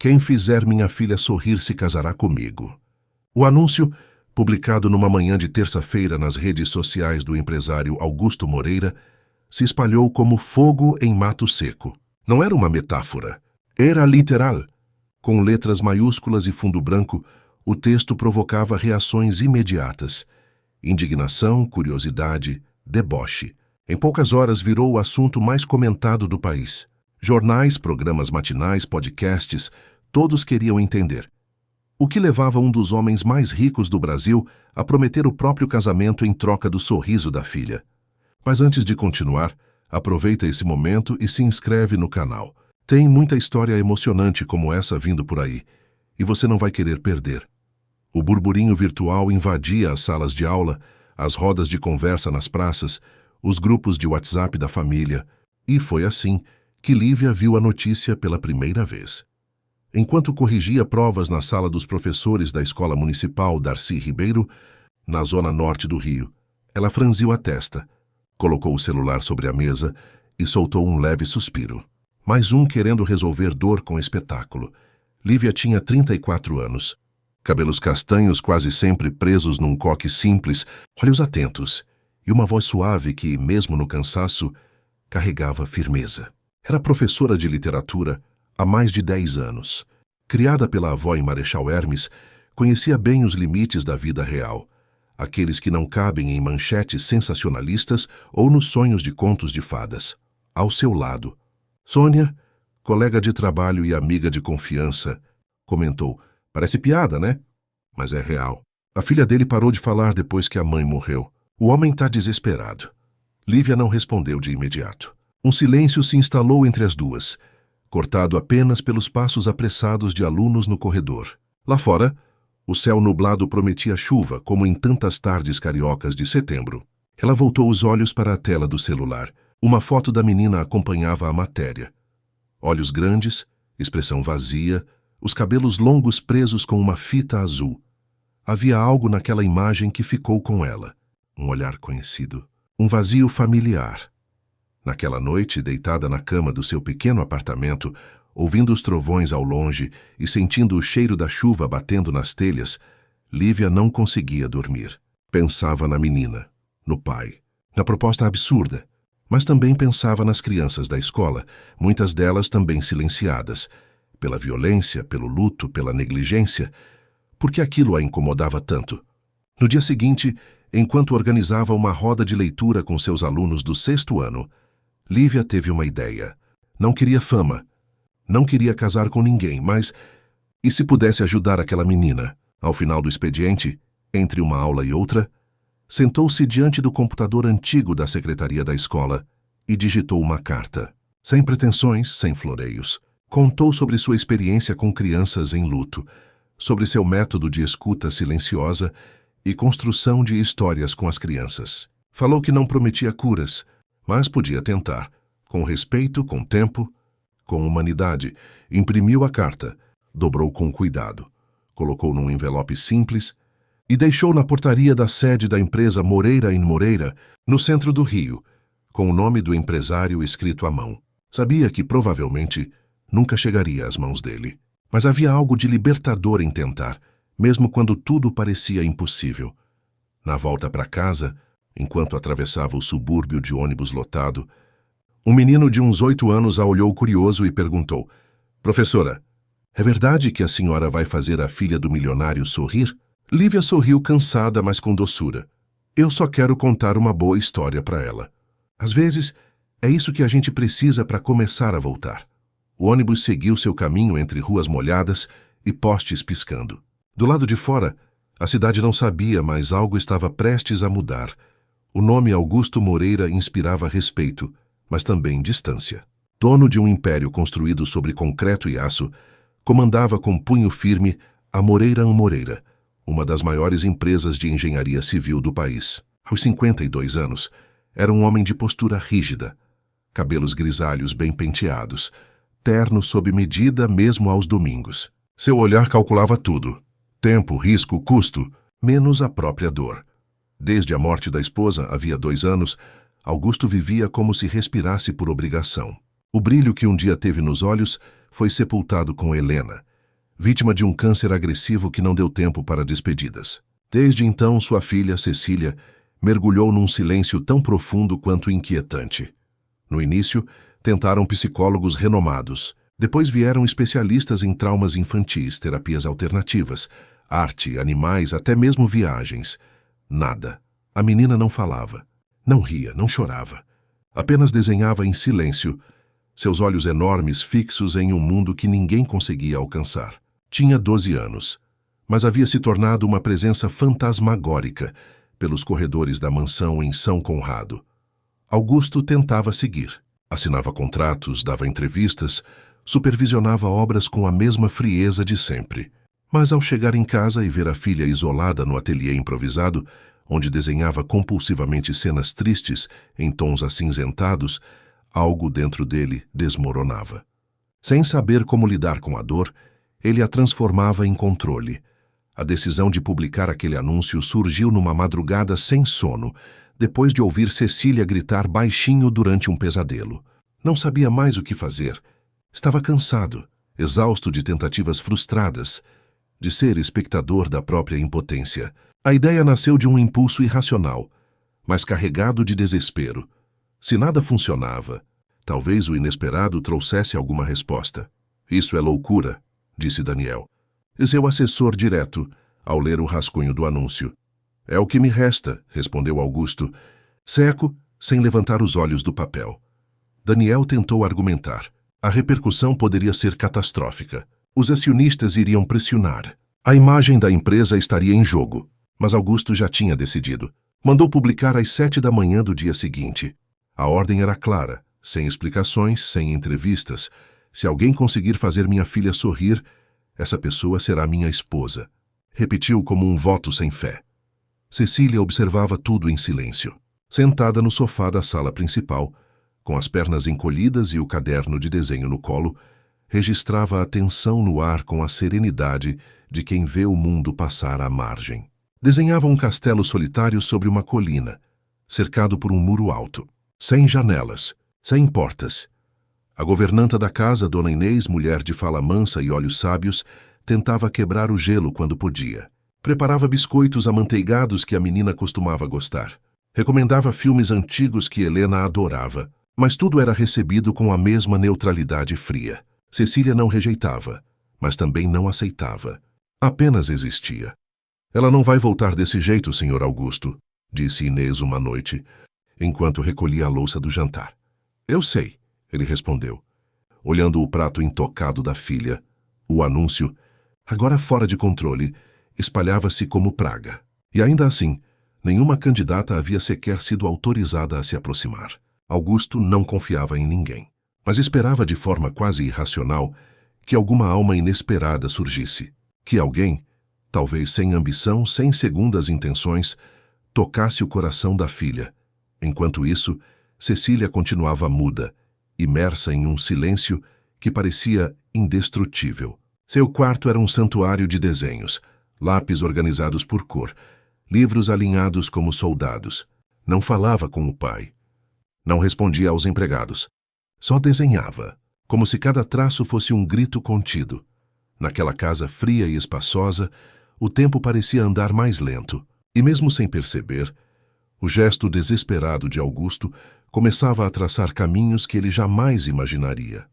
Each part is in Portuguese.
Quem fizer minha filha sorrir se casará comigo. O anúncio, publicado numa manhã de terça-feira nas redes sociais do empresário Augusto Moreira, se espalhou como fogo em mato seco. Não era uma metáfora, era literal. Com letras maiúsculas e fundo branco, o texto provocava reações imediatas. Indignação, curiosidade, deboche. Em poucas horas virou o assunto mais comentado do país. Jornais, programas matinais, podcasts, todos queriam entender. O que levava um dos homens mais ricos do Brasil a prometer o próprio casamento em troca do sorriso da filha? Mas antes de continuar, aproveita esse momento e se inscreve no canal. Tem muita história emocionante como essa vindo por aí, e você não vai querer perder. O burburinho virtual invadia as salas de aula, as rodas de conversa nas praças, os grupos de WhatsApp da família, e foi assim que Lívia viu a notícia pela primeira vez. Enquanto corrigia provas na sala dos professores da Escola Municipal Darcy Ribeiro, na zona norte do Rio, ela franziu a testa, colocou o celular sobre a mesa e soltou um leve suspiro. Mais um querendo resolver dor com espetáculo. Lívia tinha 34 anos. Cabelos castanhos quase sempre presos num coque simples, olhos atentos e uma voz suave que, mesmo no cansaço, carregava firmeza. Era professora de literatura há mais de 10 anos. Criada pela avó em Marechal Hermes, conhecia bem os limites da vida real, aqueles que não cabem em manchetes sensacionalistas ou nos sonhos de contos de fadas. Ao seu lado, Sônia, colega de trabalho e amiga de confiança, comentou: "Parece piada, né? Mas é real. A filha dele parou de falar depois que a mãe morreu. O homem está desesperado." Lívia não respondeu de imediato. Um silêncio se instalou entre as duas, cortado apenas pelos passos apressados de alunos no corredor. Lá fora, o céu nublado prometia chuva, como em tantas tardes cariocas de setembro. Ela voltou os olhos para a tela do celular. Uma foto da menina acompanhava a matéria. Olhos grandes, expressão vazia, os cabelos longos presos com uma fita azul. Havia algo naquela imagem que ficou com ela. Um olhar conhecido. Um vazio familiar. Naquela noite, deitada na cama do seu pequeno apartamento, ouvindo os trovões ao longe e sentindo o cheiro da chuva batendo nas telhas, Lívia não conseguia dormir. Pensava na menina, no pai, na proposta absurda, mas também pensava nas crianças da escola, muitas delas também silenciadas, pela violência, pelo luto, pela negligência. Por que aquilo a incomodava tanto? No dia seguinte, enquanto organizava uma roda de leitura com seus alunos do 6º ano, Lívia teve uma ideia. Não queria fama, não queria casar com ninguém, mas e se pudesse ajudar aquela menina? Ao final do expediente, entre uma aula e outra, sentou-se diante do computador antigo da secretaria da escola e digitou uma carta. Sem pretensões, sem floreios. Contou sobre sua experiência com crianças em luto, sobre seu método de escuta silenciosa e construção de histórias com as crianças. Falou que não prometia curas, mas podia tentar, com respeito, com tempo, com humanidade. Imprimiu a carta, dobrou com cuidado, colocou num envelope simples e deixou na portaria da sede da empresa Moreira & Moreira, no centro do Rio, com o nome do empresário escrito à mão. Sabia que provavelmente nunca chegaria às mãos dele, mas havia algo de libertador em tentar, mesmo quando tudo parecia impossível. Na volta para casa, enquanto atravessava o subúrbio de ônibus lotado, um menino de uns 8 anos a olhou curioso e perguntou: "Professora, é verdade que a senhora vai fazer a filha do milionário sorrir?" Lívia sorriu cansada, mas com doçura. "Eu só quero contar uma boa história para ela. Às vezes, é isso que a gente precisa para começar a voltar." O ônibus seguiu seu caminho entre ruas molhadas e postes piscando. Do lado de fora, a cidade não sabia, mas algo estava prestes a mudar. O nome Augusto Moreira inspirava respeito, mas também distância. Dono de um império construído sobre concreto e aço, comandava com punho firme a Moreira & Moreira, uma das maiores empresas de engenharia civil do país. Aos 52 anos, era um homem de postura rígida, cabelos grisalhos bem penteados, terno sob medida mesmo aos domingos. Seu olhar calculava tudo: tempo, risco, custo, menos a própria dor. Desde a morte da esposa, havia 2 anos, Augusto vivia como se respirasse por obrigação. O brilho que um dia teve nos olhos foi sepultado com Helena, vítima de um câncer agressivo que não deu tempo para despedidas. Desde então, sua filha, Cecília, mergulhou num silêncio tão profundo quanto inquietante. No início, tentaram psicólogos renomados. Depois vieram especialistas em traumas infantis, terapias alternativas, arte, animais, até mesmo viagens. Nada. A menina não falava. Não ria, não chorava. Apenas desenhava em silêncio, seus olhos enormes fixos em um mundo que ninguém conseguia alcançar. Tinha 12 anos, mas havia se tornado uma presença fantasmagórica pelos corredores da mansão em São Conrado. Augusto tentava seguir. Assinava contratos, dava entrevistas, supervisionava obras com a mesma frieza de sempre. Mas ao chegar em casa e ver a filha isolada no ateliê improvisado, onde desenhava compulsivamente cenas tristes em tons acinzentados, algo dentro dele desmoronava. Sem saber como lidar com a dor, ele a transformava em controle. A decisão de publicar aquele anúncio surgiu numa madrugada sem sono, depois de ouvir Cecília gritar baixinho durante um pesadelo. Não sabia mais o que fazer. Estava cansado, exausto de tentativas frustradas, de ser espectador da própria impotência. A ideia nasceu de um impulso irracional, mas carregado de desespero. Se nada funcionava, talvez o inesperado trouxesse alguma resposta. Isso é loucura, disse Daniel, seu assessor direto, ao ler o rascunho do anúncio. É o que me resta, respondeu Augusto, seco, sem levantar os olhos do papel. Daniel tentou argumentar. A repercussão poderia ser catastrófica. Os acionistas iriam pressionar. A imagem da empresa estaria em jogo. Mas Augusto já tinha decidido. Mandou publicar às 7 da manhã do dia seguinte. A ordem era clara, sem explicações, sem entrevistas. Se alguém conseguir fazer minha filha sorrir, essa pessoa será minha esposa. Repetiu como um voto sem fé. Cecília observava tudo em silêncio. Sentada no sofá da sala principal, com as pernas encolhidas e o caderno de desenho no colo, registrava a tensão no ar com a serenidade de quem vê o mundo passar à margem. Desenhava um castelo solitário sobre uma colina, cercado por um muro alto, sem janelas, sem portas. A governanta da casa, Dona Inês, mulher de fala mansa e olhos sábios, tentava quebrar o gelo quando podia. Preparava biscoitos amanteigados que a menina costumava gostar. Recomendava filmes antigos que Helena adorava, mas tudo era recebido com a mesma neutralidade fria. Cecília não rejeitava, mas também não aceitava. Apenas existia. Ela não vai voltar desse jeito, Sr. Augusto, disse Inês uma noite, enquanto recolhia a louça do jantar. Eu sei, ele respondeu, olhando o prato intocado da filha. O anúncio, agora fora de controle, espalhava-se como praga. E ainda assim, nenhuma candidata havia sequer sido autorizada a se aproximar. Augusto não confiava em ninguém, mas esperava de forma quase irracional que alguma alma inesperada surgisse, que alguém, talvez sem ambição, sem segundas intenções, tocasse o coração da filha. Enquanto isso, Cecília continuava muda, imersa em um silêncio que parecia indestrutível. Seu quarto era um santuário de desenhos, lápis organizados por cor, livros alinhados como soldados. Não falava com o pai. Não respondia aos empregados. Só desenhava, como se cada traço fosse um grito contido. Naquela casa fria e espaçosa, o tempo parecia andar mais lento, e mesmo sem perceber, o gesto desesperado de Augusto começava a traçar caminhos que ele jamais imaginaria.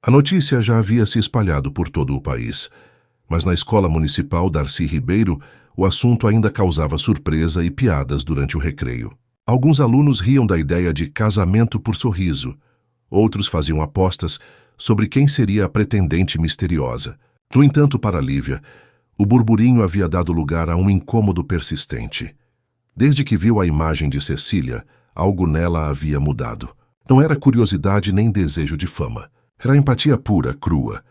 A notícia já havia se espalhado por todo o país, mas na escola municipal Darcy Ribeiro, o assunto ainda causava surpresa e piadas durante o recreio. Alguns alunos riam da ideia de casamento por sorriso, outros faziam apostas sobre quem seria a pretendente misteriosa. No entanto, para Lívia, o burburinho havia dado lugar a um incômodo persistente. Desde que viu a imagem de Cecília, algo nela havia mudado. Não era curiosidade nem desejo de fama. Era empatia pura, crua,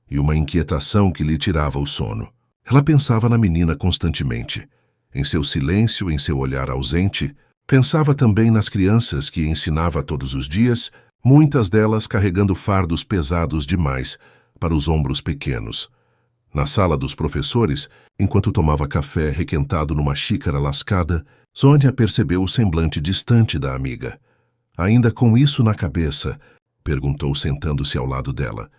e uma inquietação que lhe tirava o sono. Ela pensava na menina constantemente. Em seu silêncio, em seu olhar ausente, pensava também nas crianças que ensinava todos os dias, muitas delas carregando fardos pesados demais para os ombros pequenos. Na sala dos professores, enquanto tomava café requentado numa xícara lascada, Sônia percebeu o semblante distante da amiga. Ainda com isso na cabeça, perguntou sentando-se ao lado dela.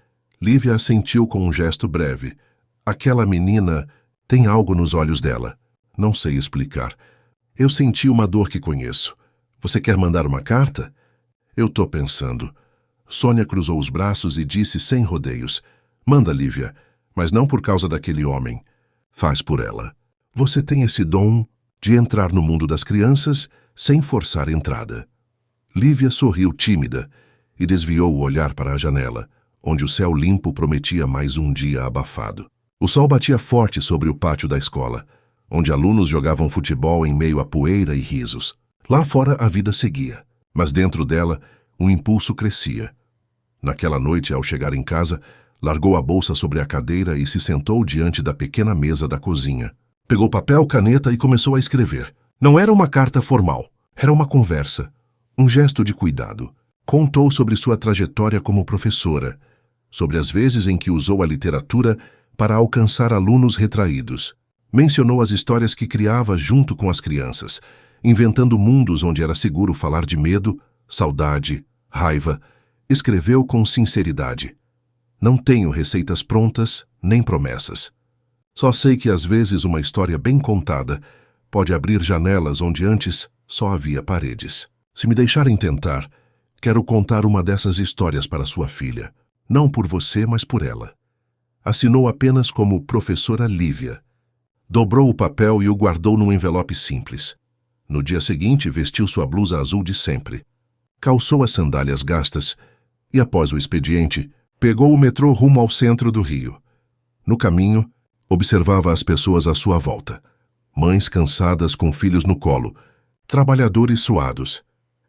Lívia assentiu com um gesto breve. Aquela menina tem algo nos olhos dela. Não sei explicar. Eu senti uma dor que conheço. Você quer mandar uma carta? Eu tô pensando. Sônia cruzou os braços e disse sem rodeios: Manda, Lívia, mas não por causa daquele homem. Faz por ela. Você tem esse dom de entrar no mundo das crianças sem forçar entrada. Lívia sorriu tímida e desviou o olhar para a janela, onde o céu limpo prometia mais um dia abafado. O sol batia forte sobre o pátio da escola, onde alunos jogavam futebol em meio a poeira e risos. Lá fora a vida seguia, mas dentro dela um impulso crescia. Naquela noite, ao chegar em casa, largou a bolsa sobre a cadeira e se sentou diante da pequena mesa da cozinha. Pegou papel, caneta e começou a escrever. Não era uma carta formal, era uma conversa, um gesto de cuidado. Contou sobre sua trajetória como professora, sobre as vezes em que usou a literatura para alcançar alunos retraídos. Mencionou as histórias que criava junto com as crianças, inventando mundos onde era seguro falar de medo, saudade, raiva. Escreveu com sinceridade. Não tenho receitas prontas, nem promessas. Só sei que às vezes uma história bem contada pode abrir janelas onde antes só havia paredes. Se me deixarem tentar, quero contar uma dessas histórias para sua filha. Não por você, mas por ela. Assinou apenas como professora Lívia. Dobrou o papel e o guardou num envelope simples. No dia seguinte, vestiu sua blusa azul de sempre. Calçou as sandálias gastas e, após o expediente, pegou o metrô rumo ao centro do Rio. No caminho, observava as pessoas à sua volta. Mães cansadas com filhos no colo, trabalhadores suados,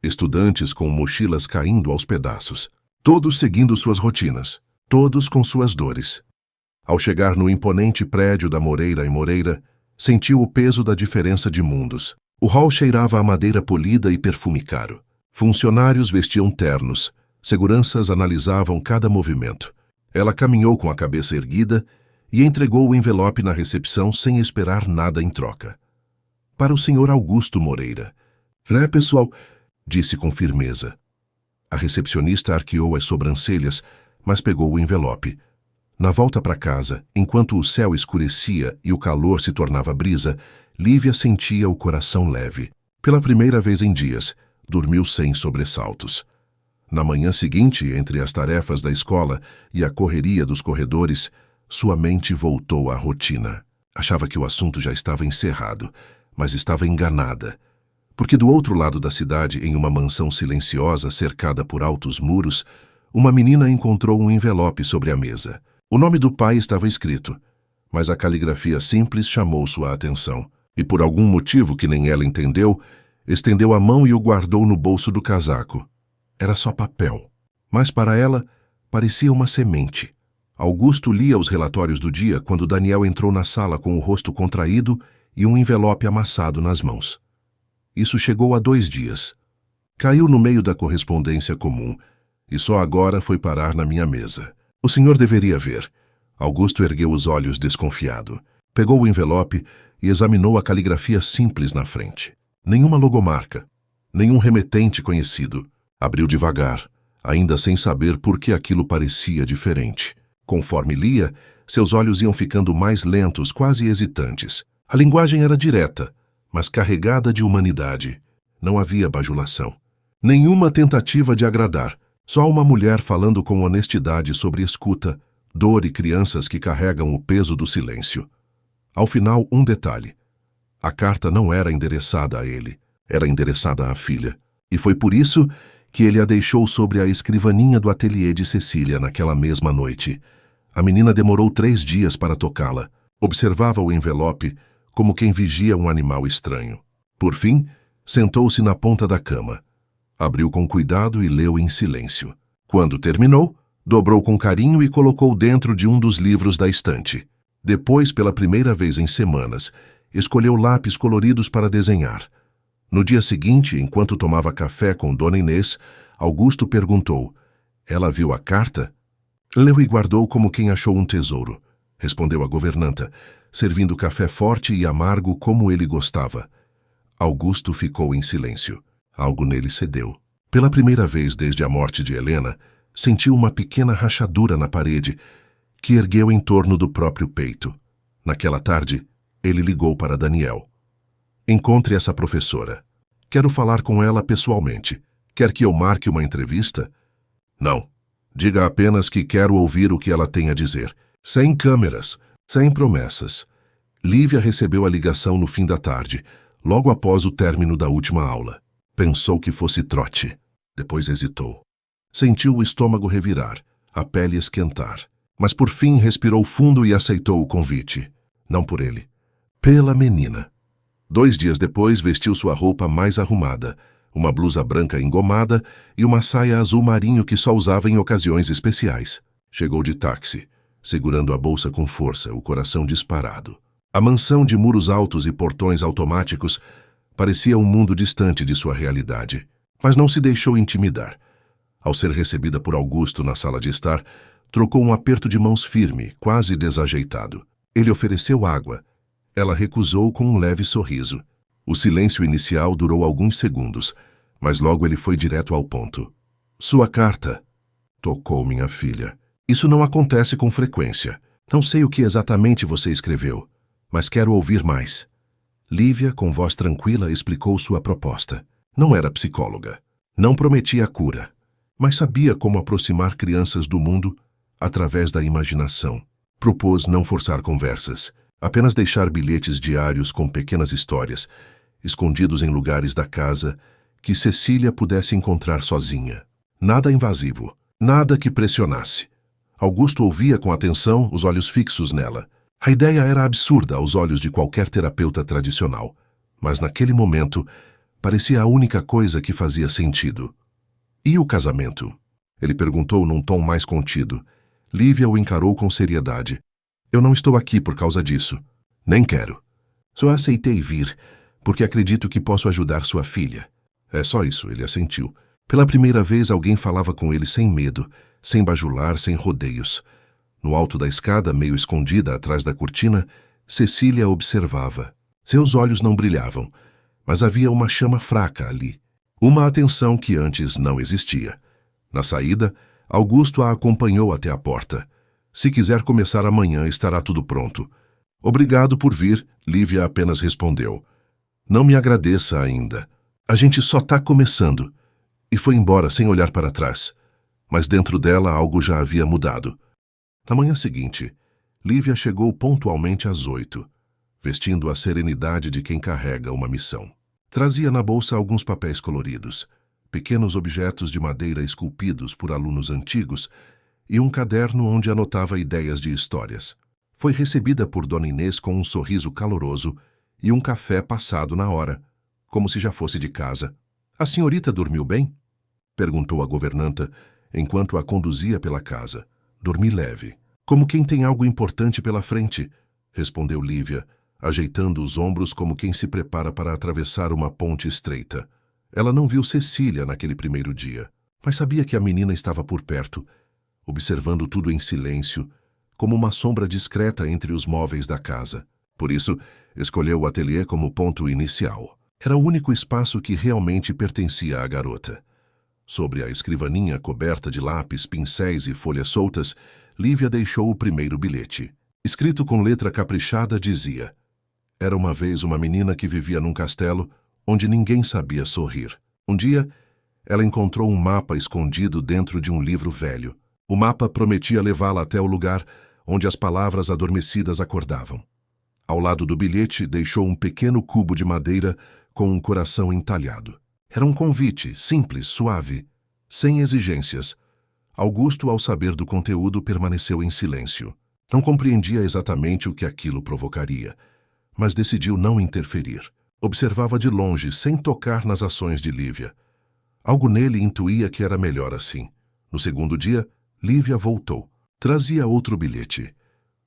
estudantes com mochilas caindo aos pedaços, todos seguindo suas rotinas, todos com suas dores. Ao chegar no imponente prédio da Moreira e Moreira, sentiu o peso da diferença de mundos. O hall cheirava a madeira polida e perfume caro. Funcionários vestiam ternos, seguranças analisavam cada movimento. Ela caminhou com a cabeça erguida e entregou o envelope na recepção sem esperar nada em troca. Para o Sr. Augusto Moreira. Pessoal, disse com firmeza. A recepcionista arqueou as sobrancelhas, mas pegou o envelope. Na volta para casa, enquanto o céu escurecia e o calor se tornava brisa, Lívia sentia o coração leve. Pela primeira vez em dias, dormiu sem sobressaltos. Na manhã seguinte, entre as tarefas da escola e a correria dos corredores, sua mente voltou à rotina. Achava que o assunto já estava encerrado, mas estava enganada. Porque do outro lado da cidade, em uma mansão silenciosa cercada por altos muros, uma menina encontrou um envelope sobre a mesa. O nome do pai estava escrito, mas a caligrafia simples chamou sua atenção. E por algum motivo que nem ela entendeu, estendeu a mão e o guardou no bolso do casaco. Era só papel, mas para ela parecia uma semente. Augusto lia os relatórios do dia quando Daniel entrou na sala com o rosto contraído e um envelope amassado nas mãos. Isso chegou há 2 dias. Caiu no meio da correspondência comum e só agora foi parar na minha mesa. O senhor deveria ver. Augusto ergueu os olhos desconfiado. Pegou o envelope e examinou a caligrafia simples na frente. Nenhuma logomarca, nenhum remetente conhecido. Abriu devagar, ainda sem saber por que aquilo parecia diferente. Conforme lia, seus olhos iam ficando mais lentos, quase hesitantes. A linguagem era direta, mas carregada de humanidade. Não havia bajulação. Nenhuma tentativa de agradar. Só uma mulher falando com honestidade sobre escuta, dor e crianças que carregam o peso do silêncio. Ao final, um detalhe. A carta não era endereçada a ele, era endereçada à filha. E foi por isso que ele a deixou sobre a escrivaninha do ateliê de Cecília naquela mesma noite. A menina demorou 3 dias para tocá-la. Observava o envelope como quem vigia um animal estranho. Por fim, sentou-se na ponta da cama. Abriu com cuidado e leu em silêncio. Quando terminou, dobrou com carinho e colocou dentro de um dos livros da estante. Depois, pela primeira vez em semanas, escolheu lápis coloridos para desenhar. No dia seguinte, enquanto tomava café com Dona Inês, Augusto perguntou: "Ela viu a carta?" Leu e guardou como quem achou um tesouro, respondeu a governanta, servindo café forte e amargo como ele gostava. Augusto ficou em silêncio. Algo nele cedeu. Pela primeira vez desde a morte de Helena, sentiu uma pequena rachadura na parede, que ergueu em torno do próprio peito. Naquela tarde, ele ligou para Daniel. Encontre essa professora. Quero falar com ela pessoalmente. Quer que eu marque uma entrevista? Não. Diga apenas que quero ouvir o que ela tem a dizer. Sem câmeras, sem promessas. Lívia recebeu a ligação no fim da tarde, logo após o término da última aula. Pensou que fosse trote. Depois hesitou. Sentiu o estômago revirar, a pele esquentar. Mas por fim respirou fundo e aceitou o convite. Não por ele. Pela menina. 2 dias depois vestiu sua roupa mais arrumada, uma blusa branca engomada e uma saia azul marinho que só usava em ocasiões especiais. Chegou de táxi, segurando a bolsa com força, o coração disparado. A mansão de muros altos e portões automáticos parecia um mundo distante de sua realidade, mas não se deixou intimidar. Ao ser recebida por Augusto na sala de estar, trocou um aperto de mãos firme, quase desajeitado. Ele ofereceu água. Ela recusou com um leve sorriso. O silêncio inicial durou alguns segundos, mas logo ele foi direto ao ponto. Sua carta. Tocou minha filha. Isso não acontece com frequência. Não sei o que exatamente você escreveu, mas quero ouvir mais. Lívia, com voz tranquila, explicou sua proposta. Não era psicóloga. Não prometia a cura, mas sabia como aproximar crianças do mundo através da imaginação. Propôs não forçar conversas, apenas deixar bilhetes diários com pequenas histórias, escondidos em lugares da casa que Cecília pudesse encontrar sozinha. Nada invasivo, nada que pressionasse. Augusto ouvia com atenção, os olhos fixos nela. A ideia era absurda aos olhos de qualquer terapeuta tradicional, mas naquele momento parecia a única coisa que fazia sentido. E o casamento? Ele perguntou num tom mais contido. Lívia o encarou com seriedade. Eu não estou aqui por causa disso. Nem quero. Só aceitei vir, porque acredito que posso ajudar sua filha. É só isso, ele assentiu. Pela primeira vez alguém falava com ele sem medo, sem bajular, sem rodeios. No alto da escada, meio escondida atrás da cortina, Cecília observava. Seus olhos não brilhavam, mas havia uma chama fraca ali. Uma atenção que antes não existia. Na saída, Augusto a acompanhou até a porta. Se quiser começar amanhã, estará tudo pronto. Obrigado por vir, Lívia apenas respondeu. Não me agradeça ainda. A gente só está começando. E foi embora sem olhar para trás. Mas dentro dela algo já havia mudado. Na manhã seguinte, Lívia chegou pontualmente às 8, vestindo a serenidade de quem carrega uma missão. Trazia na bolsa alguns papéis coloridos, pequenos objetos de madeira esculpidos por alunos antigos e um caderno onde anotava ideias de histórias. Foi recebida por Dona Inês com um sorriso caloroso e um café passado na hora, como se já fosse de casa. A senhorita dormiu bem? Perguntou a governanta, enquanto a conduzia pela casa. Dormi leve. Como quem tem algo importante pela frente, respondeu Lívia, ajeitando os ombros como quem se prepara para atravessar uma ponte estreita. Ela não viu Cecília naquele primeiro dia, mas sabia que a menina estava por perto, observando tudo em silêncio, como uma sombra discreta entre os móveis da casa. Por isso, escolheu o ateliê como ponto inicial. Era o único espaço que realmente pertencia à garota. Sobre a escrivaninha coberta de lápis, pincéis e folhas soltas, Lívia deixou o primeiro bilhete. Escrito com letra caprichada, dizia: Era uma vez uma menina que vivia num castelo onde ninguém sabia sorrir. Um dia, ela encontrou um mapa escondido dentro de um livro velho. O mapa prometia levá-la até o lugar onde as palavras adormecidas acordavam. Ao lado do bilhete, deixou um pequeno cubo de madeira com um coração entalhado. Era um convite, simples, suave, sem exigências. Augusto, ao saber do conteúdo, permaneceu em silêncio. Não compreendia exatamente o que aquilo provocaria, mas decidiu não interferir. Observava de longe, sem tocar nas ações de Lívia. Algo nele intuía que era melhor assim. No segundo dia, Lívia voltou. Trazia outro bilhete.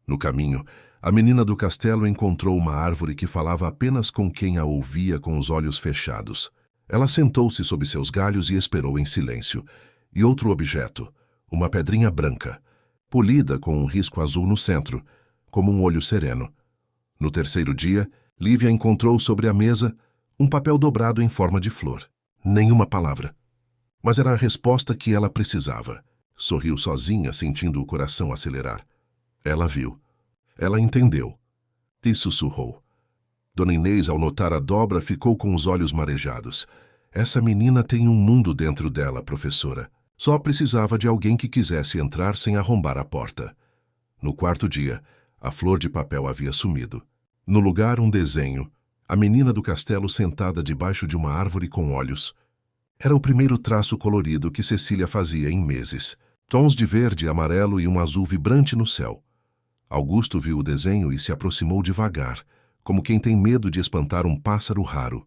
No caminho, a menina do castelo encontrou uma árvore que falava apenas com quem a ouvia com os olhos fechados. Ela sentou-se sob seus galhos e esperou em silêncio. E outro objeto, uma pedrinha branca, polida com um risco azul no centro, como um olho sereno. No terceiro dia, Lívia encontrou sobre a mesa um papel dobrado em forma de flor. Nenhuma palavra. Mas era a resposta que ela precisava. Sorriu sozinha, sentindo o coração acelerar. Ela viu. Ela entendeu. E sussurrou. Dona Inês, ao notar a dobra, ficou com os olhos marejados. Essa menina tem um mundo dentro dela, professora. Só precisava de alguém que quisesse entrar sem arrombar a porta. No quarto dia, a flor de papel havia sumido. No lugar, um desenho. A menina do castelo sentada debaixo de uma árvore com olhos. Era o primeiro traço colorido que Cecília fazia em meses. Tons de verde, amarelo e um azul vibrante no céu. Augusto viu o desenho e se aproximou devagar, como quem tem medo de espantar um pássaro raro.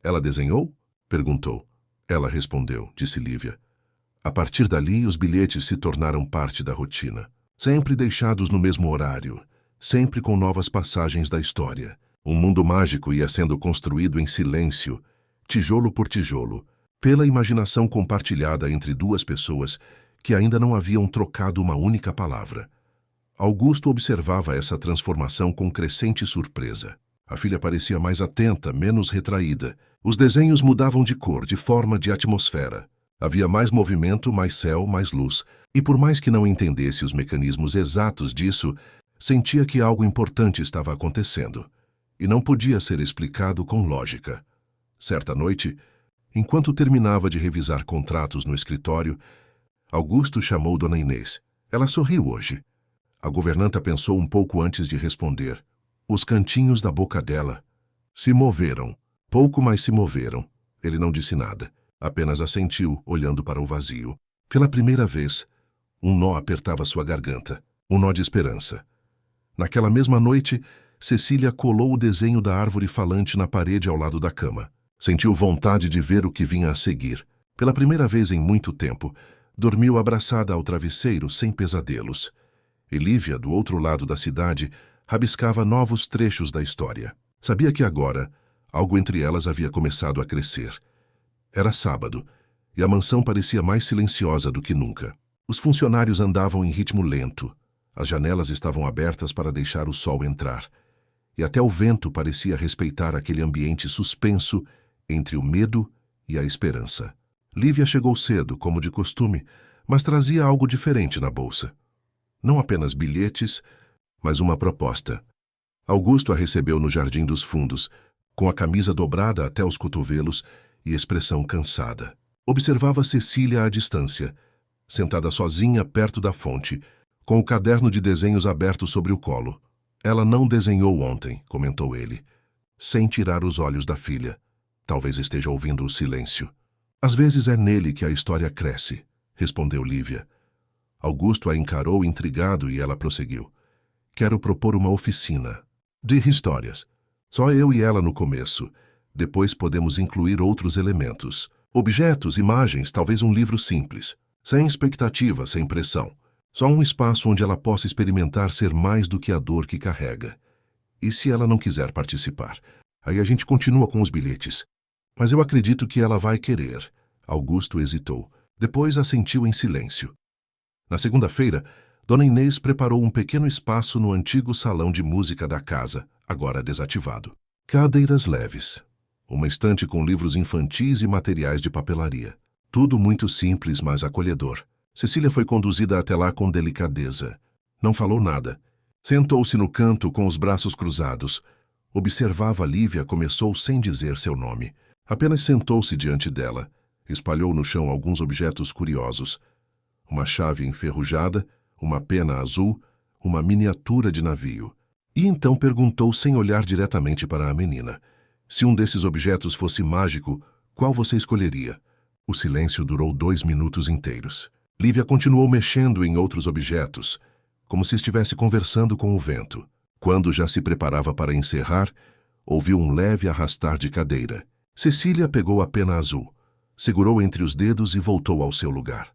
Ela desenhou? Perguntou. Ela respondeu, disse Lívia. A partir dali, os bilhetes se tornaram parte da rotina. Sempre deixados no mesmo horário, sempre com novas passagens da história. Um mundo mágico ia sendo construído em silêncio, tijolo por tijolo, pela imaginação compartilhada entre duas pessoas que ainda não haviam trocado uma única palavra. Augusto observava essa transformação com crescente surpresa. A filha parecia mais atenta, menos retraída. Os desenhos mudavam de cor, de forma, de atmosfera. Havia mais movimento, mais céu, mais luz. E por mais que não entendesse os mecanismos exatos disso, sentia que algo importante estava acontecendo. E não podia ser explicado com lógica. Certa noite, enquanto terminava de revisar contratos no escritório, Augusto chamou Dona Inês. Ela sorriu hoje. A governanta pensou um pouco antes de responder. Os cantinhos da boca dela se moveram. Pouco, mais se moveram. Ele não disse nada. Apenas assentiu, olhando para o vazio. Pela primeira vez, um nó apertava sua garganta. Um nó de esperança. Naquela mesma noite, Cecília colou o desenho da árvore falante na parede ao lado da cama. Sentiu vontade de ver o que vinha a seguir. Pela primeira vez em muito tempo, dormiu abraçada ao travesseiro sem pesadelos. E Lívia, do outro lado da cidade, rabiscava novos trechos da história. Sabia que agora, algo entre elas havia começado a crescer. Era sábado, e a mansão parecia mais silenciosa do que nunca. Os funcionários andavam em ritmo lento. As janelas estavam abertas para deixar o sol entrar. E até o vento parecia respeitar aquele ambiente suspenso entre o medo e a esperança. Lívia chegou cedo, como de costume, mas trazia algo diferente na bolsa. Não apenas bilhetes, mas uma proposta. Augusto a recebeu no Jardim dos Fundos, com a camisa dobrada até os cotovelos e expressão cansada. Observava Cecília à distância, sentada sozinha perto da fonte, com o caderno de desenhos aberto sobre o colo. Ela não desenhou ontem, comentou ele, sem tirar os olhos da filha. Talvez esteja ouvindo o silêncio. Às vezes é nele que a história cresce, respondeu Lívia. Augusto a encarou intrigado e ela prosseguiu. Quero propor uma oficina de histórias. Só eu e ela no começo. Depois podemos incluir outros elementos. Objetos, imagens, talvez um livro simples. Sem expectativa, sem pressão. Só um espaço onde ela possa experimentar ser mais do que a dor que carrega. E se ela não quiser participar? Aí a gente continua com os bilhetes. Mas eu acredito que ela vai querer. Augusto hesitou. Depois assentiu em silêncio. Na segunda-feira, Dona Inês preparou um pequeno espaço no antigo salão de música da casa, agora desativado. Cadeiras leves. Uma estante com livros infantis e materiais de papelaria. Tudo muito simples, mas acolhedor. Cecília foi conduzida até lá com delicadeza. Não falou nada. Sentou-se no canto com os braços cruzados. Observava Lívia, começou sem dizer seu nome. Apenas sentou-se diante dela. Espalhou no chão alguns objetos curiosos. Uma chave enferrujada, uma pena azul, uma miniatura de navio. E então perguntou sem olhar diretamente para a menina. Se um desses objetos fosse mágico, qual você escolheria? O silêncio durou 2 minutos inteiros. Lívia continuou mexendo em outros objetos, como se estivesse conversando com o vento. Quando já se preparava para encerrar, ouviu um leve arrastar de cadeira. Cecília pegou a pena azul, segurou entre os dedos e voltou ao seu lugar.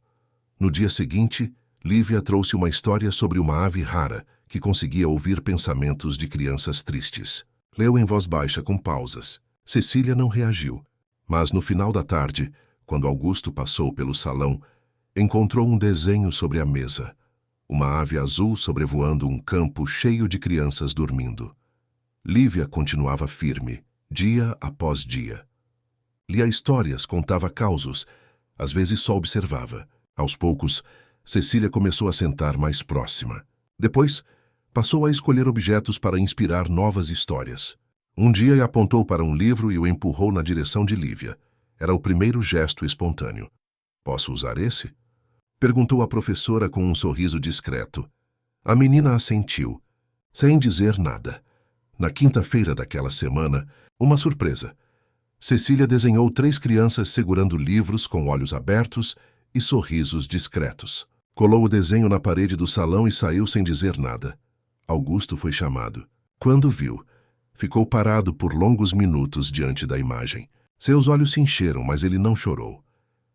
No dia seguinte, Lívia trouxe uma história sobre uma ave rara que conseguia ouvir pensamentos de crianças tristes. Leu em voz baixa com pausas. Cecília não reagiu, mas no final da tarde, quando Augusto passou pelo salão, encontrou um desenho sobre a mesa. Uma ave azul sobrevoando um campo cheio de crianças dormindo. Lívia continuava firme, dia após dia. Lia histórias, contava causos, às vezes só observava. Aos poucos, Cecília começou a sentar mais próxima. Depois, passou a escolher objetos para inspirar novas histórias. Um dia apontou para um livro e o empurrou na direção de Lívia. Era o primeiro gesto espontâneo. "Posso usar esse?" perguntou a professora com um sorriso discreto. A menina assentiu, sem dizer nada. Na quinta-feira daquela semana, uma surpresa. Cecília desenhou 3 crianças segurando livros com olhos abertos e sorrisos discretos. Colou o desenho na parede do salão e saiu sem dizer nada. Augusto foi chamado. Quando viu, ficou parado por longos minutos diante da imagem. Seus olhos se encheram, mas ele não chorou.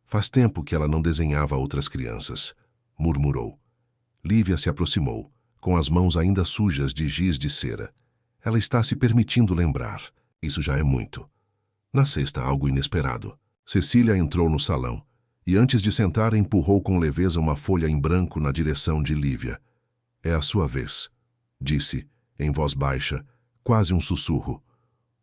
"Faz tempo que ela não desenhava outras crianças", murmurou. Lívia se aproximou, com as mãos ainda sujas de giz de cera. Ela está se permitindo lembrar. Isso já é muito. Na sexta, algo inesperado. Cecília entrou no salão e, antes de sentar, empurrou com leveza uma folha em branco na direção de Lívia. "É a sua vez", disse, em voz baixa, quase um sussurro.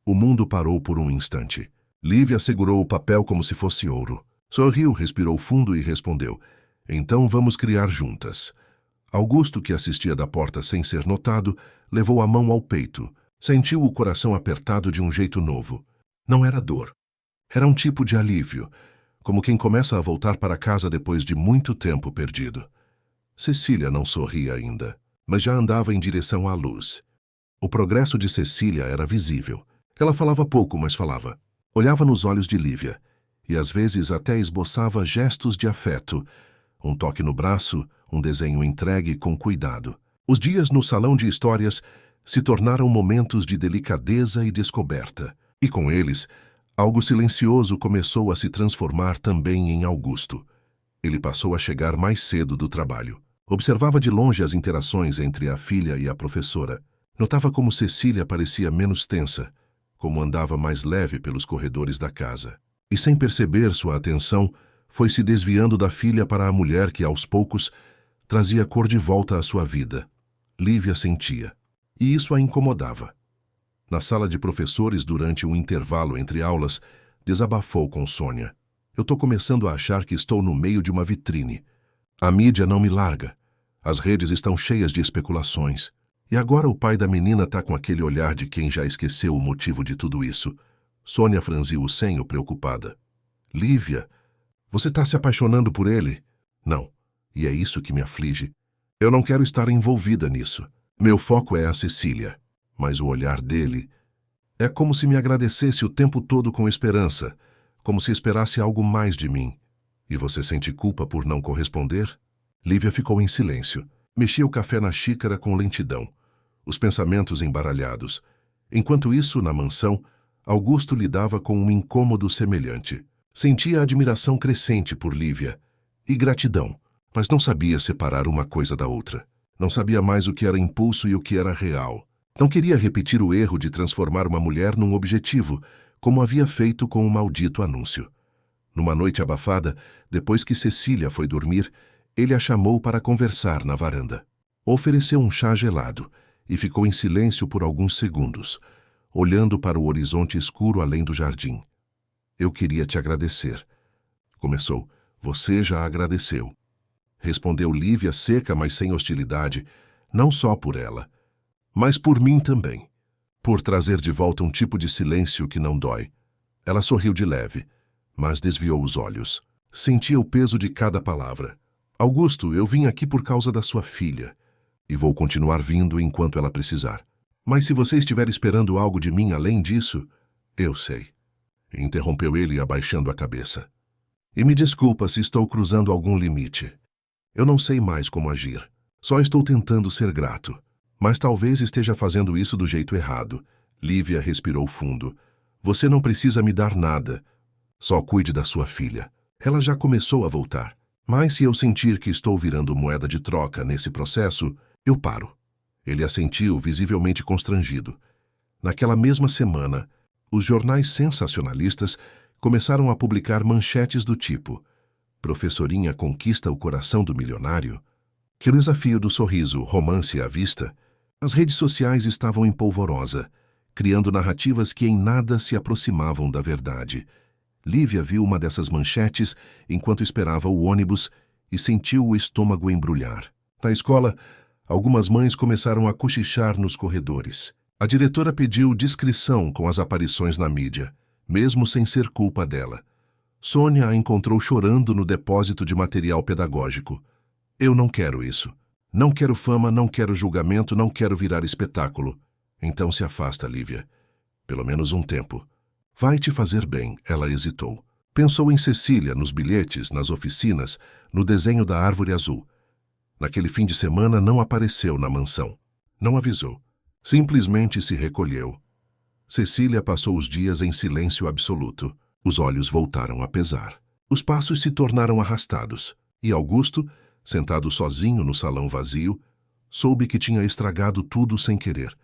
O mundo parou por um instante. Lívia segurou o papel como se fosse ouro. Sorriu, respirou fundo e respondeu: "Então vamos criar juntas." Augusto, que assistia da porta sem ser notado, levou a mão ao peito. Sentiu o coração apertado de um jeito novo. Não era dor. Era um tipo de alívio, como quem começa a voltar para casa depois de muito tempo perdido. Cecília não sorria ainda, mas já andava em direção à luz. O progresso de Cecília era visível. Ela falava pouco, mas falava. Olhava nos olhos de Lívia, e às vezes até esboçava gestos de afeto, um toque no braço, um desenho entregue com cuidado. Os dias no salão de histórias se tornaram momentos de delicadeza e descoberta, e com eles, algo silencioso começou a se transformar também em Augusto. Ele passou a chegar mais cedo do trabalho. Observava de longe as interações entre a filha e a professora. Notava como Cecília parecia menos tensa, como andava mais leve pelos corredores da casa. E sem perceber sua atenção, foi se desviando da filha para a mulher que, aos poucos, trazia cor de volta à sua vida. Lívia sentia. E isso a incomodava. Na sala de professores, durante um intervalo entre aulas, desabafou com Sônia. "Eu tô começando a achar que estou no meio de uma vitrine. A mídia não me larga. As redes estão cheias de especulações. E agora o pai da menina tá com aquele olhar de quem já esqueceu o motivo de tudo isso." Sônia franziu o senho, preocupada. "Lívia, você tá se apaixonando por ele?" "Não, e é isso que me aflige. Eu não quero estar envolvida nisso. Meu foco é a Cecília. Mas o olhar dele é como se me agradecesse o tempo todo com esperança, como se esperasse algo mais de mim. E você sente culpa por não corresponder?" Lívia ficou em silêncio. Mexia o café na xícara com lentidão, os pensamentos embaralhados. Enquanto isso, na mansão, Augusto lidava com um incômodo semelhante. Sentia admiração crescente por Lívia e gratidão, mas não sabia separar uma coisa da outra. Não sabia mais o que era impulso e o que era real. Não queria repetir o erro de transformar uma mulher num objetivo, como havia feito com o maldito anúncio. Numa noite abafada, depois que Cecília foi dormir, ele a chamou para conversar na varanda. Ofereceu um chá gelado e ficou em silêncio por alguns segundos, olhando para o horizonte escuro além do jardim. "Eu queria te agradecer." Começou. "Você já agradeceu." Respondeu Lívia, seca, mas sem hostilidade, não só por ela, mas por mim também, por trazer de volta um tipo de silêncio que não dói. Ela sorriu de leve, mas desviou os olhos. Sentia o peso de cada palavra. "Augusto, eu vim aqui por causa da sua filha, e vou continuar vindo enquanto ela precisar. Mas se você estiver esperando algo de mim além disso, eu sei." Interrompeu ele, abaixando a cabeça. "E me desculpa se estou cruzando algum limite. Eu não sei mais como agir. Só estou tentando ser grato. Mas talvez esteja fazendo isso do jeito errado." Lívia respirou fundo. "Você não precisa me dar nada. Só cuide da sua filha. Ela já começou a voltar. Mas se eu sentir que estou virando moeda de troca nesse processo, eu paro." Ele assentiu, visivelmente constrangido. Naquela mesma semana, os jornais sensacionalistas começaram a publicar manchetes do tipo: "Professorinha conquista o coração do milionário." Que o desafio do sorriso, romance à vista, as redes sociais estavam em polvorosa, criando narrativas que em nada se aproximavam da verdade. Lívia viu uma dessas manchetes enquanto esperava o ônibus e sentiu o estômago embrulhar. Na escola, Algumas mães começaram a cochichar nos corredores. A diretora pediu discrição com as aparições na mídia, mesmo sem ser culpa dela. Sônia a encontrou chorando no depósito de material pedagógico. Eu não quero isso. Não quero fama, não quero julgamento, não quero virar espetáculo. Então se afasta, Lívia. Pelo menos um tempo. Vai te fazer bem, ela hesitou. Pensou em Cecília, nos bilhetes, nas oficinas, no desenho da árvore azul. Naquele fim de semana não apareceu na mansão. Não avisou. Simplesmente se recolheu. Cecília passou os dias em silêncio absoluto. Os olhos voltaram a pesar. Os passos se tornaram arrastados. E Augusto, sentado sozinho no salão vazio, soube que tinha estragado tudo sem querer.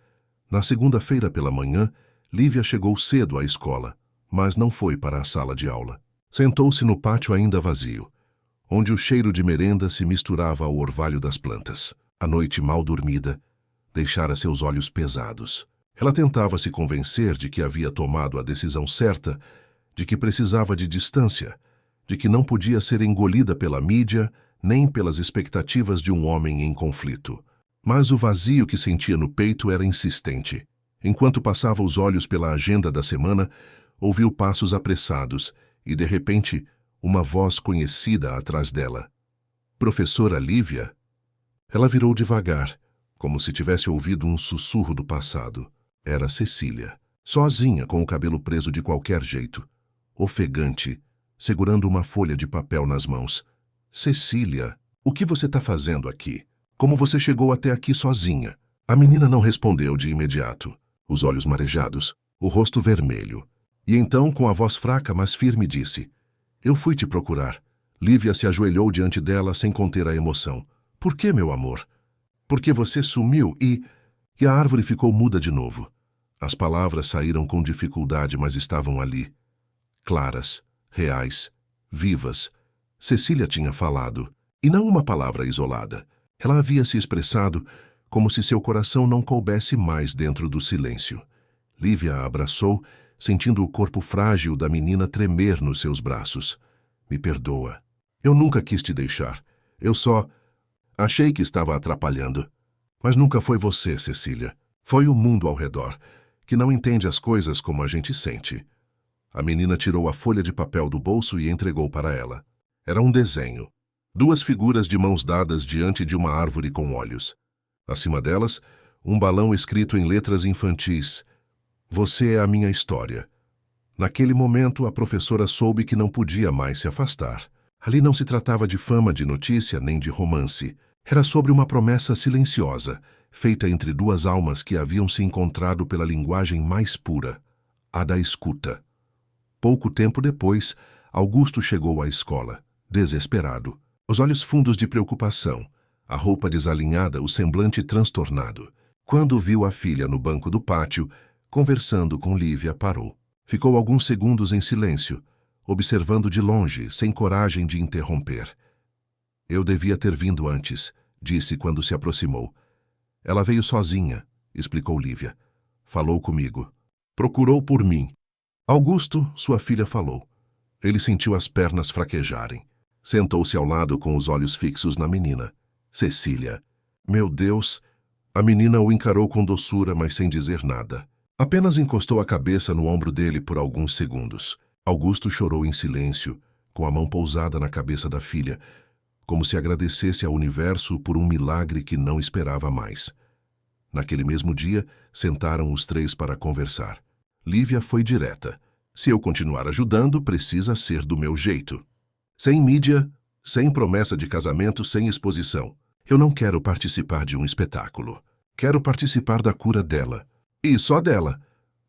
Na segunda-feira pela manhã, Lívia chegou cedo à escola, mas não foi para a sala de aula. Sentou-se no pátio ainda vazio, onde o cheiro de merenda se misturava ao orvalho das plantas. A noite mal dormida deixara seus olhos pesados. Ela tentava se convencer de que havia tomado a decisão certa, de que precisava de distância, de que não podia ser engolida pela mídia, nem pelas expectativas de um homem em conflito. Mas o vazio que sentia no peito era insistente. Enquanto passava os olhos pela agenda da semana, ouviu passos apressados e, de repente, uma voz conhecida atrás dela. Professora Lívia? Ela virou devagar, como se tivesse ouvido um sussurro do passado. Era Cecília, sozinha, com o cabelo preso de qualquer jeito, ofegante, segurando uma folha de papel nas mãos. Cecília, o que você está fazendo aqui? Como você chegou até aqui sozinha? A menina não respondeu de imediato, os olhos marejados, o rosto vermelho. E então, com a voz fraca, mas firme, disse: Eu fui te procurar. Lívia se ajoelhou diante dela sem conter a emoção. Por que, meu amor? Porque você sumiu e a árvore ficou muda de novo. As palavras saíram com dificuldade, mas estavam ali. Claras, reais, vivas. Cecília tinha falado, e não uma palavra isolada. Ela havia se expressado como se seu coração não coubesse mais dentro do silêncio. Lívia a abraçou, sentindo o corpo frágil da menina tremer nos seus braços. Me perdoa. Eu nunca quis te deixar. Eu só achei que estava atrapalhando. Mas nunca foi você, Cecília. Foi o mundo ao redor, que não entende as coisas como a gente sente. A menina tirou a folha de papel do bolso e entregou para ela. Era um desenho. 2 figuras de mãos dadas diante de uma árvore com olhos. Acima delas, um balão escrito em letras infantis. Você é a minha história. Naquele momento, a professora soube que não podia mais se afastar. Ali não se tratava de fama, de notícia, nem de romance. Era sobre uma promessa silenciosa, feita entre 2 almas que haviam se encontrado pela linguagem mais pura, a da escuta. Pouco tempo depois, Augusto chegou à escola, desesperado, os olhos fundos de preocupação, a roupa desalinhada, o semblante transtornado. Quando viu a filha no banco do pátio, conversando com Lívia, parou. Ficou alguns segundos em silêncio, observando de longe, sem coragem de interromper. Eu devia ter vindo antes, disse quando se aproximou. Ela veio sozinha, explicou Lívia. Falou comigo. Procurou por mim. Augusto, sua filha, falou. Ele sentiu as pernas fraquejarem. Sentou-se ao lado com os olhos fixos na menina. Cecília. Meu Deus! A menina o encarou com doçura, mas sem dizer nada. Apenas encostou a cabeça no ombro dele por alguns segundos. Augusto chorou em silêncio, com a mão pousada na cabeça da filha, como se agradecesse ao universo por um milagre que não esperava mais. Naquele mesmo dia, sentaram os 3 para conversar. Lívia foi direta. Se eu continuar ajudando, precisa ser do meu jeito. Sem mídia, sem promessa de casamento, sem exposição. Eu não quero participar de um espetáculo. Quero participar da cura dela. E só dela.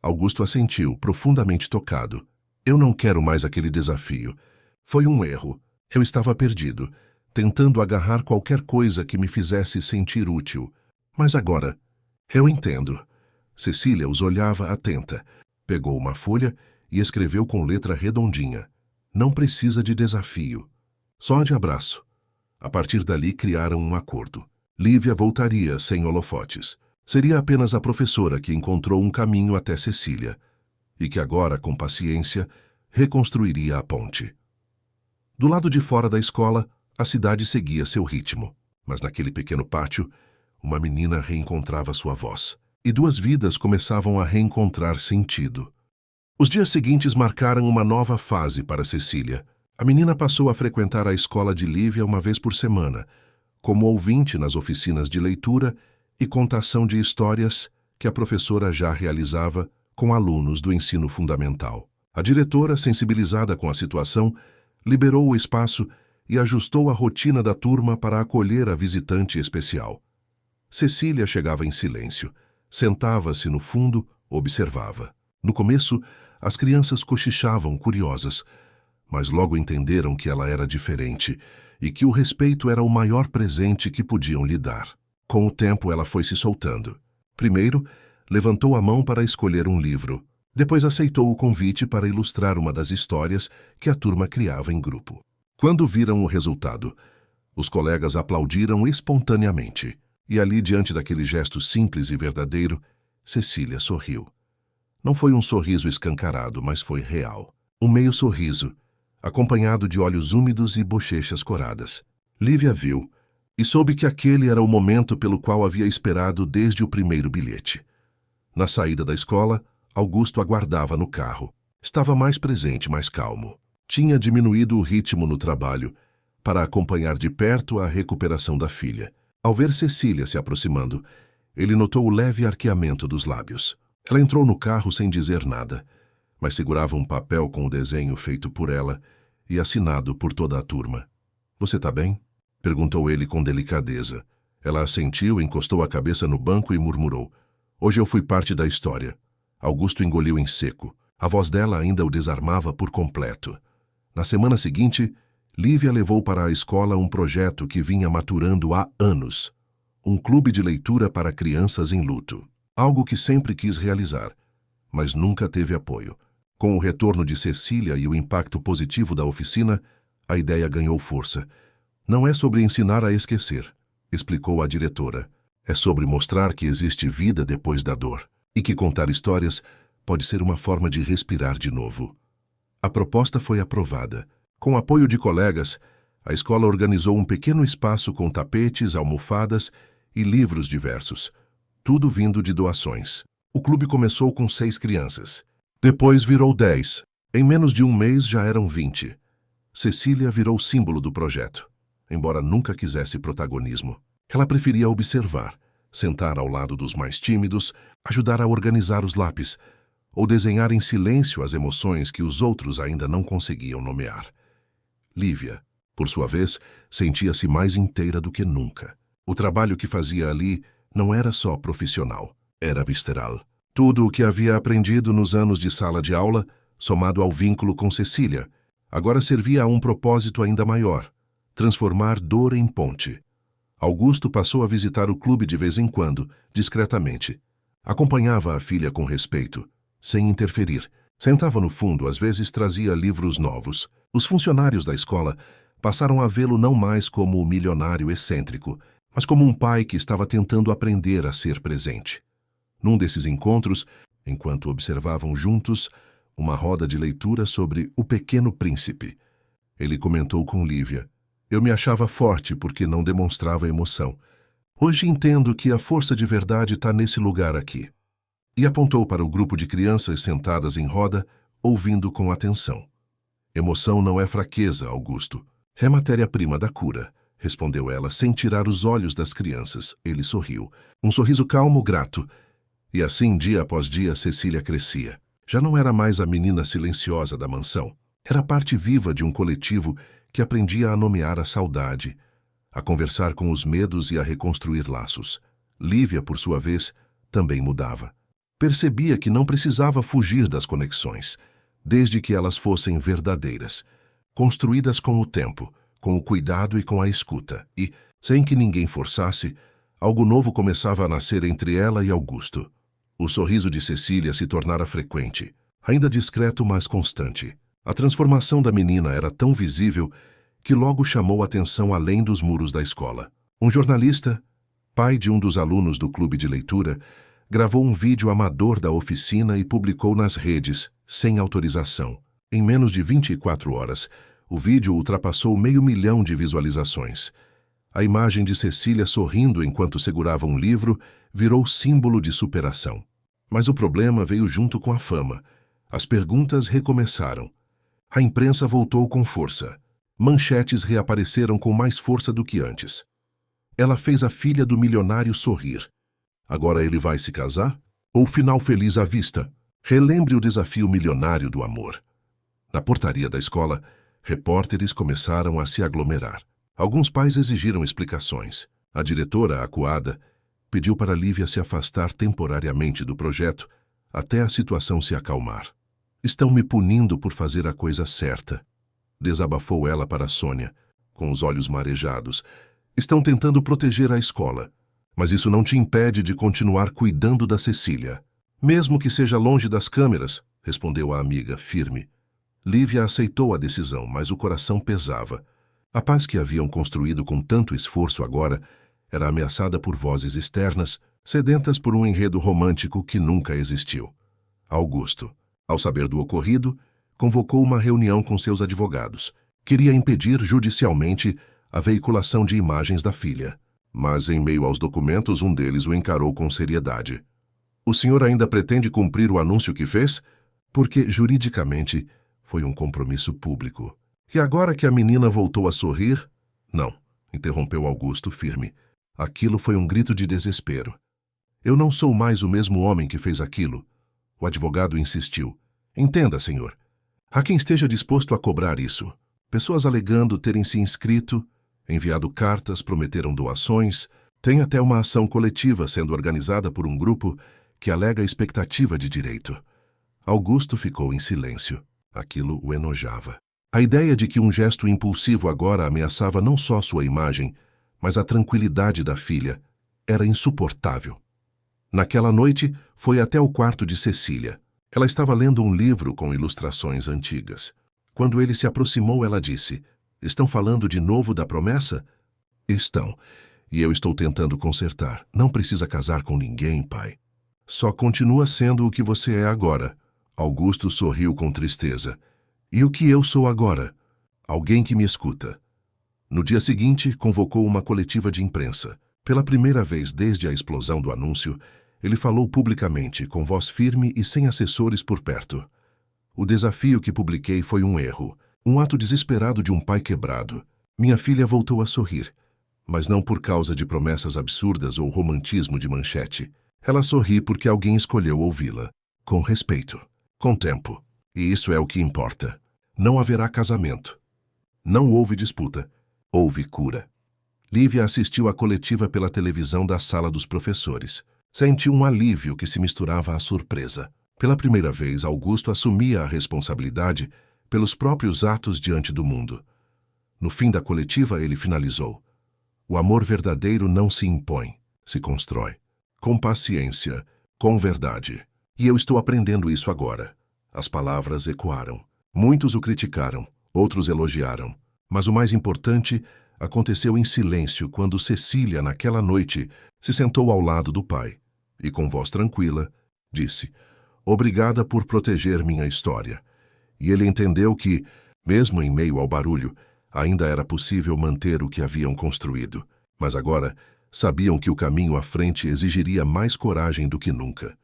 Augusto assentiu, profundamente tocado. Eu não quero mais aquele desafio. Foi um erro. Eu estava perdido, tentando agarrar qualquer coisa que me fizesse sentir útil. Mas agora, eu entendo. Cecília os olhava atenta. Pegou uma folha e escreveu com letra redondinha. Não precisa de desafio. Só de abraço. A partir dali criaram um acordo. Lívia voltaria sem holofotes. Seria apenas a professora que encontrou um caminho até Cecília, e que agora, com paciência, reconstruiria a ponte. Do lado de fora da escola, a cidade seguia seu ritmo, mas naquele pequeno pátio, uma menina reencontrava sua voz, e duas vidas começavam a reencontrar sentido. Os dias seguintes marcaram uma nova fase para Cecília. A menina passou a frequentar a escola de Lívia uma vez por semana, como ouvinte nas oficinas de leitura e contação de histórias que a professora já realizava com alunos do ensino fundamental. A diretora, sensibilizada com a situação, liberou o espaço e ajustou a rotina da turma para acolher a visitante especial. Cecília chegava em silêncio, sentava-se no fundo, observava. No começo, as crianças cochichavam curiosas, mas logo entenderam que ela era diferente e que o respeito era o maior presente que podiam lhe dar. Com o tempo, ela foi se soltando. Primeiro, levantou a mão para escolher um livro. Depois aceitou o convite para ilustrar uma das histórias que a turma criava em grupo. Quando viram o resultado, os colegas aplaudiram espontaneamente. E ali, diante daquele gesto simples e verdadeiro, Cecília sorriu. Não foi um sorriso escancarado, mas foi real. Um meio sorriso, acompanhado de olhos úmidos e bochechas coradas. Lívia viu e soube que aquele era o momento pelo qual havia esperado desde o primeiro bilhete. Na saída da escola, Augusto aguardava no carro. Estava mais presente, mais calmo. Tinha diminuído o ritmo no trabalho para acompanhar de perto a recuperação da filha. Ao ver Cecília se aproximando, ele notou o leve arqueamento dos lábios. Ela entrou no carro sem dizer nada, mas segurava um papel com o desenho feito por ela e assinado por toda a turma. "Você tá bem?" perguntou ele com delicadeza. Ela assentiu, encostou a cabeça no banco e murmurou: "Hoje eu fui parte da história." Augusto engoliu em seco. A voz dela ainda o desarmava por completo. Na semana seguinte, Lívia levou para a escola um projeto que vinha maturando há anos. Um clube de leitura para crianças em luto. Algo que sempre quis realizar, mas nunca teve apoio. Com o retorno de Cecília e o impacto positivo da oficina, a ideia ganhou força. "Não é sobre ensinar a esquecer", explicou a diretora. "É sobre mostrar que existe vida depois da dor e que contar histórias pode ser uma forma de respirar de novo." A proposta foi aprovada. Com apoio de colegas, a escola organizou um pequeno espaço com tapetes, almofadas e livros diversos, tudo vindo de doações. O clube começou com 6 crianças. Depois virou 10. Em menos de um mês já eram 20. Cecília virou símbolo do projeto, embora nunca quisesse protagonismo. Ela preferia observar, sentar ao lado dos mais tímidos, ajudar a organizar os lápis, ou desenhar em silêncio as emoções que os outros ainda não conseguiam nomear. Lívia, por sua vez, sentia-se mais inteira do que nunca. O trabalho que fazia ali não era só profissional, era visceral. Tudo o que havia aprendido nos anos de sala de aula, somado ao vínculo com Cecília, agora servia a um propósito ainda maior: transformar dor em ponte. Augusto passou a visitar o clube de vez em quando, discretamente. Acompanhava a filha com respeito, sem interferir. Sentava no fundo, às vezes trazia livros novos. Os funcionários da escola passaram a vê-lo não mais como o milionário excêntrico, mas como um pai que estava tentando aprender a ser presente. Num desses encontros, enquanto observavam juntos uma roda de leitura sobre O Pequeno Príncipe, ele comentou com Lívia: "Eu me achava forte porque não demonstrava emoção. Hoje entendo que a força de verdade está nesse lugar aqui." E apontou para o grupo de crianças sentadas em roda, ouvindo com atenção. "Emoção não é fraqueza, Augusto. É matéria-prima da cura", respondeu ela, sem tirar os olhos das crianças. Ele sorriu. Um sorriso calmo, grato. E assim, dia após dia, Cecília crescia. Já não era mais a menina silenciosa da mansão. Era parte viva de um coletivo que aprendia a nomear a saudade, a conversar com os medos e a reconstruir laços. Lívia, por sua vez, também mudava. Percebia que não precisava fugir das conexões, desde que elas fossem verdadeiras, construídas com o tempo, com o cuidado e com a escuta, e, sem que ninguém forçasse, algo novo começava a nascer entre ela e Augusto. O sorriso de Cecília se tornara frequente, ainda discreto, mas constante. A transformação da menina era tão visível que logo chamou atenção além dos muros da escola. Um jornalista, pai de um dos alunos do clube de leitura, gravou um vídeo amador da oficina e publicou nas redes, sem autorização. Em menos de 24 horas, o vídeo ultrapassou 500 mil de visualizações. A imagem de Cecília sorrindo enquanto segurava um livro virou símbolo de superação. Mas o problema veio junto com a fama. As perguntas recomeçaram. A imprensa voltou com força. Manchetes reapareceram com mais força do que antes. Ela fez a filha do milionário sorrir. Agora ele vai se casar? Ou final feliz à vista? Relembre o desafio milionário do amor. Na portaria da escola, repórteres começaram a se aglomerar. Alguns pais exigiram explicações. A diretora, acuada, pediu para Lívia se afastar temporariamente do projeto até a situação se acalmar. Estão me punindo por fazer a coisa certa, desabafou ela para Sônia, com os olhos marejados. Estão tentando proteger a escola, mas isso não te impede de continuar cuidando da Cecília. Mesmo que seja longe das câmeras, respondeu a amiga, firme. Lívia aceitou a decisão, mas o coração pesava. A paz que haviam construído com tanto esforço agora era ameaçada por vozes externas, sedentas por um enredo romântico que nunca existiu. Augusto, ao saber do ocorrido, convocou uma reunião com seus advogados. Queria impedir judicialmente a veiculação de imagens da filha. Mas, em meio aos documentos, um deles o encarou com seriedade. O senhor ainda pretende cumprir o anúncio que fez? Porque, juridicamente, foi um compromisso público. E agora que a menina voltou a sorrir? Não, interrompeu Augusto firme. Aquilo foi um grito de desespero. Eu não sou mais o mesmo homem que fez aquilo. O advogado insistiu. Entenda, senhor. Há quem esteja disposto a cobrar isso. Pessoas alegando terem se inscrito, enviado cartas, prometeram doações. Tem até uma ação coletiva sendo organizada por um grupo que alega expectativa de direito. Augusto ficou em silêncio. Aquilo o enojava. A ideia de que um gesto impulsivo agora ameaçava não só sua imagem, mas a tranquilidade da filha, era insuportável. Naquela noite, foi até o quarto de Cecília. Ela estava lendo um livro com ilustrações antigas. Quando ele se aproximou, ela disse, estão falando de novo da promessa? Estão. E eu estou tentando consertar. Não precisa casar com ninguém, pai. Só continua sendo o que você é agora. Augusto sorriu com tristeza. E o que eu sou agora? Alguém que me escuta. No dia seguinte, convocou uma coletiva de imprensa. Pela primeira vez desde a explosão do anúncio, ele falou publicamente, com voz firme e sem assessores por perto. O desafio que publiquei foi um erro, um ato desesperado de um pai quebrado. Minha filha voltou a sorrir, mas não por causa de promessas absurdas ou romantismo de manchete. Ela sorri porque alguém escolheu ouvi-la, com respeito, com tempo. E isso é o que importa. Não haverá casamento. Não houve disputa. Houve cura. Lívia assistiu à coletiva pela televisão da sala dos professores. Sentiu um alívio que se misturava à surpresa. Pela primeira vez, Augusto assumia a responsabilidade pelos próprios atos diante do mundo. No fim da coletiva, ele finalizou. O amor verdadeiro não se impõe, se constrói. Com paciência, com verdade. E eu estou aprendendo isso agora. As palavras ecoaram. Muitos o criticaram, outros elogiaram. Mas o mais importante aconteceu em silêncio quando Cecília, naquela noite, se sentou ao lado do pai e, com voz tranquila, disse, obrigada por proteger minha história. E ele entendeu que, mesmo em meio ao barulho, ainda era possível manter o que haviam construído. Mas agora, sabiam que o caminho à frente exigiria mais coragem do que nunca.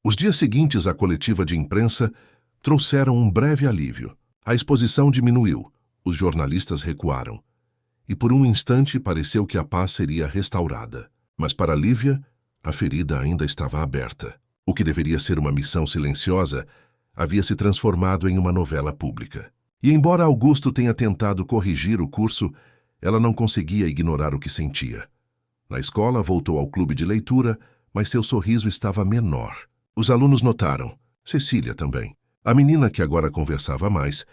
Os dias seguintes à coletiva de imprensa trouxeram um breve alívio. A exposição diminuiu, os jornalistas recuaram. E por um instante pareceu que a paz seria restaurada. Mas para Lívia, a ferida ainda estava aberta. O que deveria ser uma missão silenciosa havia se transformado em uma novela pública. E embora Augusto tenha tentado corrigir o curso, ela não conseguia ignorar o que sentia. Na escola, voltou ao clube de leitura, mas seu sorriso estava menor. Os alunos notaram, Cecília também. A menina, que agora conversava mais,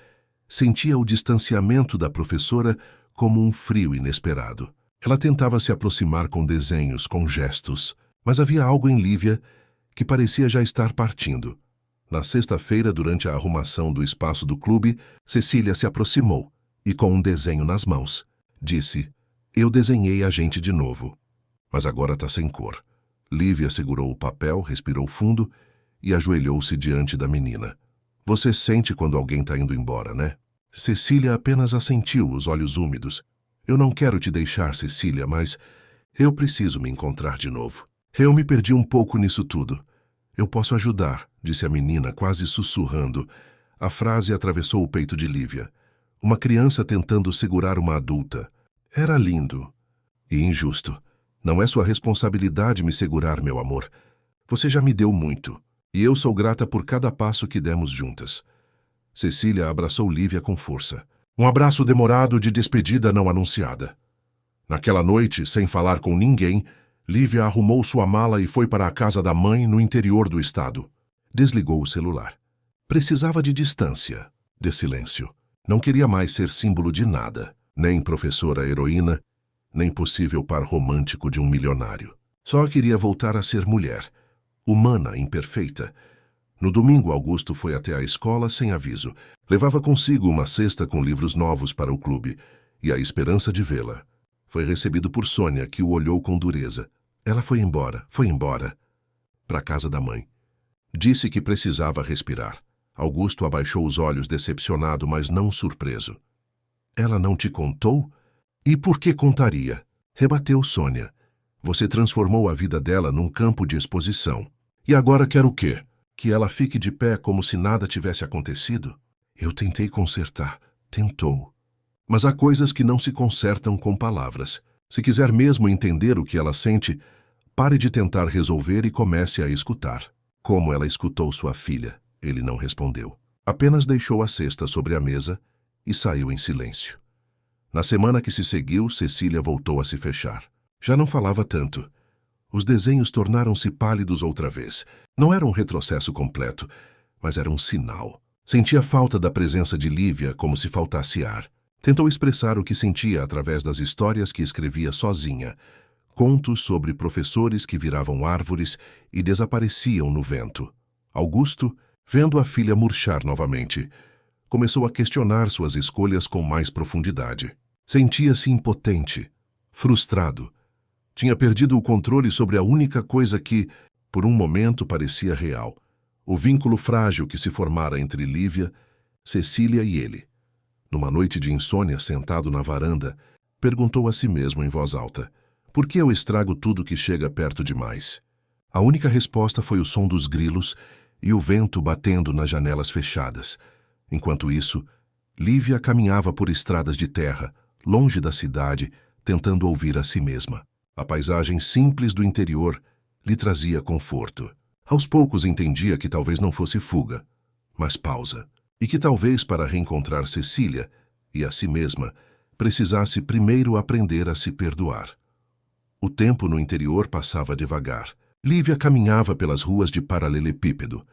sentia o distanciamento da professora como um frio inesperado. Ela tentava se aproximar com desenhos, com gestos, mas havia algo em Lívia que parecia já estar partindo. Na sexta-feira, durante a arrumação do espaço do clube, Cecília se aproximou e, com um desenho nas mãos, disse, eu desenhei a gente de novo, mas agora está sem cor. Lívia segurou o papel, respirou fundo e ajoelhou-se diante da menina. Você sente quando alguém está indo embora, né? Cecília apenas assentiu, os olhos úmidos. Eu não quero te deixar, Cecília, mas eu preciso me encontrar de novo. Eu me perdi um pouco nisso tudo. Eu posso ajudar, disse a menina, quase sussurrando. A frase atravessou o peito de Lívia. Uma criança tentando segurar uma adulta. Era lindo e injusto. Não é sua responsabilidade me segurar, meu amor. Você já me deu muito, e eu sou grata por cada passo que demos juntas. Cecília abraçou Lívia com força. Um abraço demorado de despedida não anunciada. Naquela noite, sem falar com ninguém, Lívia arrumou sua mala e foi para a casa da mãe no interior do estado. Desligou o celular. Precisava de distância, de silêncio. Não queria mais ser símbolo de nada, nem professora heroína, nem possível par romântico de um milionário. Só queria voltar a ser mulher, humana, imperfeita. No domingo, Augusto foi até a escola sem aviso. Levava consigo uma cesta com livros novos para o clube e a esperança de vê-la. Foi recebido por Sônia, que o olhou com dureza. Ela foi embora, para a casa da mãe. Disse que precisava respirar. Augusto abaixou os olhos decepcionado, mas não surpreso. Ela não te contou? E por que contaria? Rebateu Sônia. Você transformou a vida dela num campo de exposição. E agora quer o quê? Que ela fique de pé como se nada tivesse acontecido? Eu tentei consertar. Tentou. Mas há coisas que não se consertam com palavras. Se quiser mesmo entender o que ela sente, pare de tentar resolver e comece a escutar. Como ela escutou sua filha, ele não respondeu. Apenas deixou a cesta sobre a mesa e saiu em silêncio. Na semana que se seguiu, Cecília voltou a se fechar. Já não falava tanto. Os desenhos tornaram-se pálidos outra vez. Não era um retrocesso completo, mas era um sinal. Sentia falta da presença de Lívia, como se faltasse ar. Tentou expressar o que sentia através das histórias que escrevia sozinha. Contos sobre professores que viravam árvores e desapareciam no vento. Augusto, vendo a filha murchar novamente, começou a questionar suas escolhas com mais profundidade. Sentia-se impotente, frustrado. Tinha perdido o controle sobre a única coisa que, por um momento, parecia real. O vínculo frágil que se formara entre Lívia, Cecília e ele. Numa noite de insônia, sentado na varanda, perguntou a si mesmo em voz alta: por que eu estrago tudo que chega perto demais? A única resposta foi o som dos grilos e o vento batendo nas janelas fechadas. Enquanto isso, Lívia caminhava por estradas de terra, longe da cidade, tentando ouvir a si mesma. A paisagem simples do interior lhe trazia conforto. Aos poucos entendia que talvez não fosse fuga, mas pausa. E que talvez para reencontrar Cecília e a si mesma, precisasse primeiro aprender a se perdoar. O tempo no interior passava devagar. Lívia caminhava pelas ruas de paralelepípedo,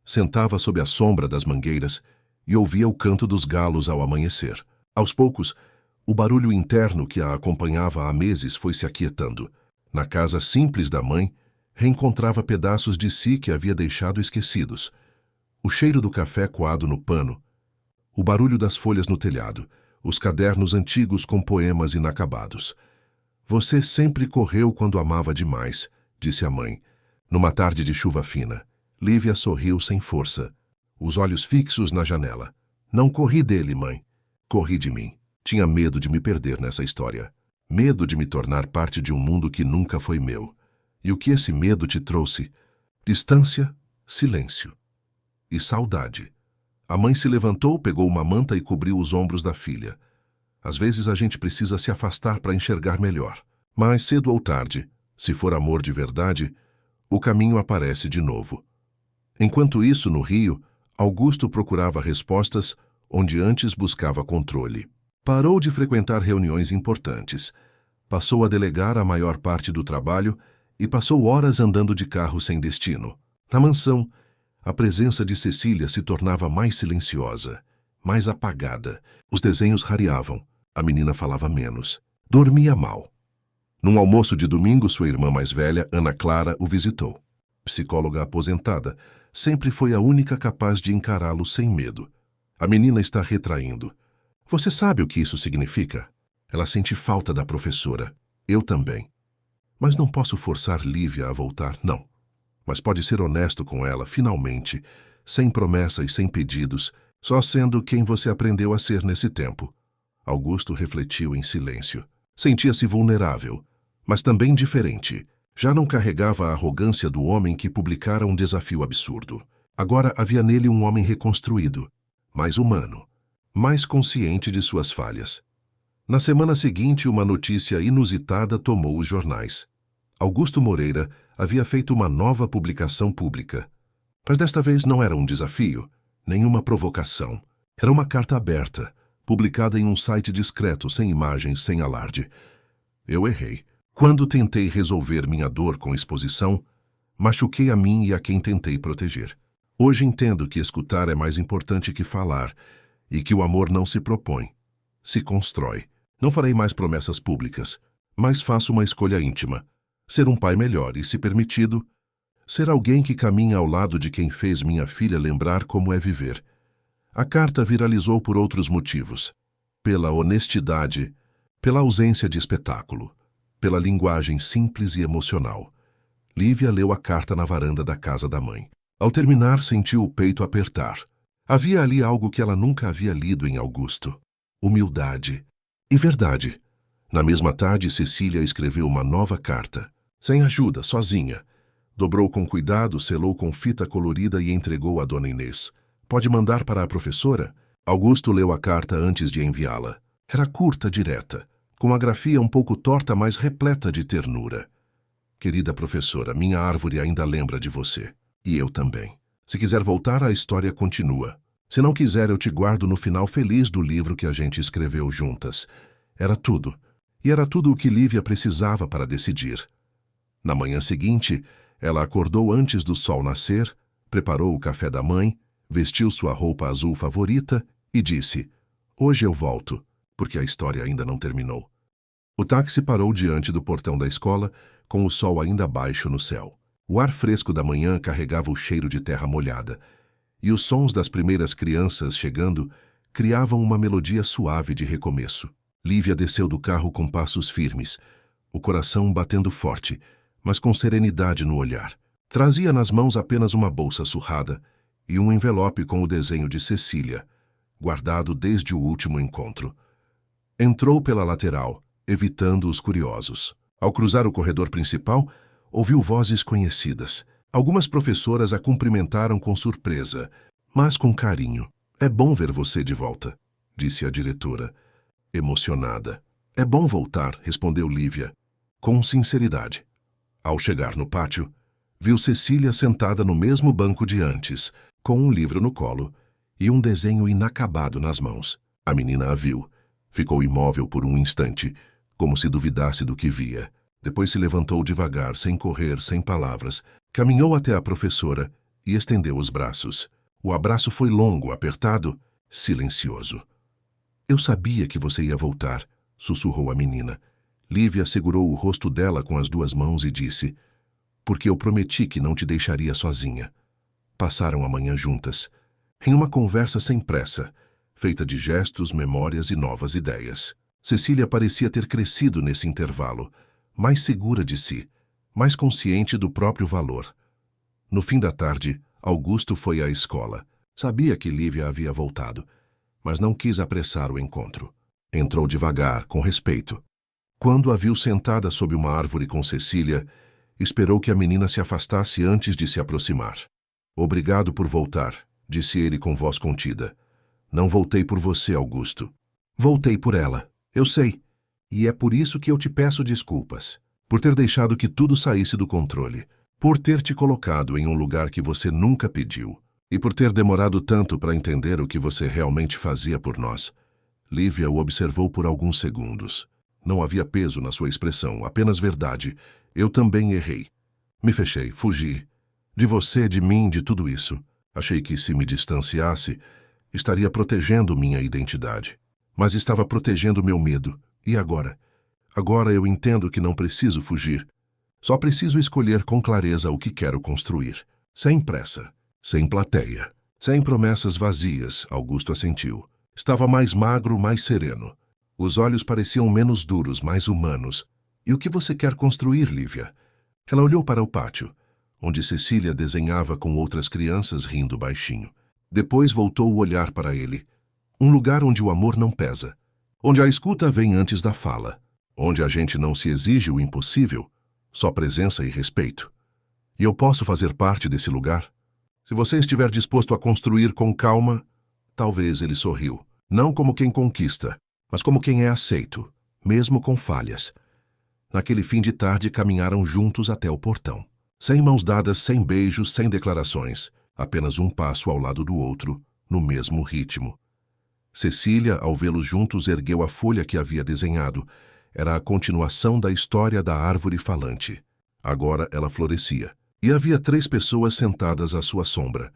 sentava sob a sombra das mangueiras e ouvia o canto dos galos ao amanhecer. Aos poucos, o barulho interno que a acompanhava há meses foi se aquietando. Na casa simples da mãe, reencontrava pedaços de si que havia deixado esquecidos. O cheiro do café coado no pano, o barulho das folhas no telhado, os cadernos antigos com poemas inacabados. Você sempre correu quando amava demais, disse a mãe. Numa tarde de chuva fina, Lívia sorriu sem força, os olhos fixos na janela. Não corri dele, mãe. Corri de mim. Tinha medo de me perder nessa história. Medo de me tornar parte de um mundo que nunca foi meu. E o que esse medo te trouxe? Distância, silêncio. E saudade. A mãe se levantou, pegou uma manta e cobriu os ombros da filha. Às vezes a gente precisa se afastar para enxergar melhor. Mas cedo ou tarde, se for amor de verdade, o caminho aparece de novo. Enquanto isso, no Rio, Augusto procurava respostas onde antes buscava controle. Parou de frequentar reuniões importantes. Passou a delegar a maior parte do trabalho e passou horas andando de carro sem destino. Na mansão, a presença de Cecília se tornava mais silenciosa, mais apagada. Os desenhos rareavam. A menina falava menos. Dormia mal. Num almoço de domingo, sua irmã mais velha, Ana Clara, o visitou. Psicóloga aposentada, sempre foi a única capaz de encará-lo sem medo. A menina está retraindo. Você sabe o que isso significa? Ela sente falta da professora. Eu também. Mas não posso forçar Lívia a voltar, não. Mas pode ser honesto com ela, finalmente, sem promessa e sem pedidos, só sendo quem você aprendeu a ser nesse tempo. Augusto refletiu em silêncio. Sentia-se vulnerável, mas também diferente. Já não carregava a arrogância do homem que publicara um desafio absurdo. Agora havia nele um homem reconstruído, mais humano, mais consciente de suas falhas. Na semana seguinte, uma notícia inusitada tomou os jornais. Augusto Moreira havia feito uma nova publicação pública. Mas desta vez não era um desafio, nenhuma provocação. Era uma carta aberta, publicada em um site discreto, sem imagens, sem alarde. Eu errei. Quando tentei resolver minha dor com exposição, machuquei a mim e a quem tentei proteger. Hoje entendo que escutar é mais importante que falar e que o amor não se propõe, se constrói. Não farei mais promessas públicas, mas faço uma escolha íntima. Ser um pai melhor e, se permitido, ser alguém que caminha ao lado de quem fez minha filha lembrar como é viver. A carta viralizou por outros motivos. Pela honestidade, pela ausência de espetáculo, pela linguagem simples e emocional. Lívia leu a carta na varanda da casa da mãe. Ao terminar, sentiu o peito apertar. Havia ali algo que ela nunca havia lido em Augusto. Humildade. E verdade. Na mesma tarde, Cecília escreveu uma nova carta. Sem ajuda, sozinha. Dobrou com cuidado, selou com fita colorida e entregou a Dona Inês. Pode mandar para a professora? Augusto leu a carta antes de enviá-la. Era curta, direta, com a grafia um pouco torta, mas repleta de ternura. Querida professora, minha árvore ainda lembra de você. E eu também. Se quiser voltar, a história continua. Se não quiser, eu te guardo no final feliz do livro que a gente escreveu juntas. Era tudo. E era tudo o que Lívia precisava para decidir. Na manhã seguinte, ela acordou antes do sol nascer, preparou o café da mãe, vestiu sua roupa azul favorita e disse: "Hoje eu volto", porque a história ainda não terminou. O táxi parou diante do portão da escola, com o sol ainda baixo no céu. O ar fresco da manhã carregava o cheiro de terra molhada, e os sons das primeiras crianças chegando criavam uma melodia suave de recomeço. Lívia desceu do carro com passos firmes, o coração batendo forte, mas com serenidade no olhar. Trazia nas mãos apenas uma bolsa surrada e um envelope com o desenho de Cecília, guardado desde o último encontro. Entrou pela lateral, evitando os curiosos. Ao cruzar o corredor principal, ouviu vozes conhecidas. Algumas professoras a cumprimentaram com surpresa, mas com carinho. "É bom ver você de volta", disse a diretora, emocionada. "É bom voltar", respondeu Lívia, com sinceridade. Ao chegar no pátio, viu Cecília sentada no mesmo banco de antes, com um livro no colo e um desenho inacabado nas mãos. A menina a viu. Ficou imóvel por um instante, como se duvidasse do que via. Depois se levantou devagar, sem correr, sem palavras, caminhou até a professora e estendeu os braços. O abraço foi longo, apertado, silencioso. "Eu sabia que você ia voltar", sussurrou a menina. Lívia segurou o rosto dela com as duas mãos e disse: "Porque eu prometi que não te deixaria sozinha." Passaram a manhã juntas, em uma conversa sem pressa, feita de gestos, memórias e novas ideias. Cecília parecia ter crescido nesse intervalo, mais segura de si, mais consciente do próprio valor. No fim da tarde, Augusto foi à escola. Sabia que Lívia havia voltado, mas não quis apressar o encontro. Entrou devagar, com respeito. Quando a viu sentada sob uma árvore com Cecília, esperou que a menina se afastasse antes de se aproximar. "Obrigado por voltar", disse ele com voz contida. "Não voltei por você, Augusto. Voltei por ela. Eu sei. E é por isso que eu te peço desculpas. Por ter deixado que tudo saísse do controle. Por ter te colocado em um lugar que você nunca pediu. E por ter demorado tanto para entender o que você realmente fazia por nós." Lívia o observou por alguns segundos. Não havia peso na sua expressão, apenas verdade. "Eu também errei. Me fechei, fugi. De você, de mim, de tudo isso. Achei que se me distanciasse, estaria protegendo minha identidade. Mas estava protegendo meu medo. E agora? Agora eu entendo que não preciso fugir. Só preciso escolher com clareza o que quero construir. Sem pressa, sem plateia, sem promessas vazias", Augusto assentiu. Estava mais magro, mais sereno. Os olhos pareciam menos duros, mais humanos. "E o que você quer construir, Lívia?" Ela olhou para o pátio, onde Cecília desenhava com outras crianças rindo baixinho. Depois voltou o olhar para ele. "Um lugar onde o amor não pesa. onde a escuta vem antes da fala, onde a gente não se exige o impossível, só presença e respeito. E eu posso fazer parte desse lugar? Se você estiver disposto a construir com calma, talvez ele sorriu. Não como quem conquista, mas como quem é aceito, mesmo com falhas. Naquele fim de tarde caminharam juntos até o portão. Sem mãos dadas, sem beijos, sem declarações. Apenas um passo ao lado do outro, no mesmo ritmo. Cecília, ao vê-los juntos, ergueu a folha que havia desenhado. Era a continuação da história da árvore falante. Agora ela florescia. E havia 3 pessoas sentadas à sua sombra.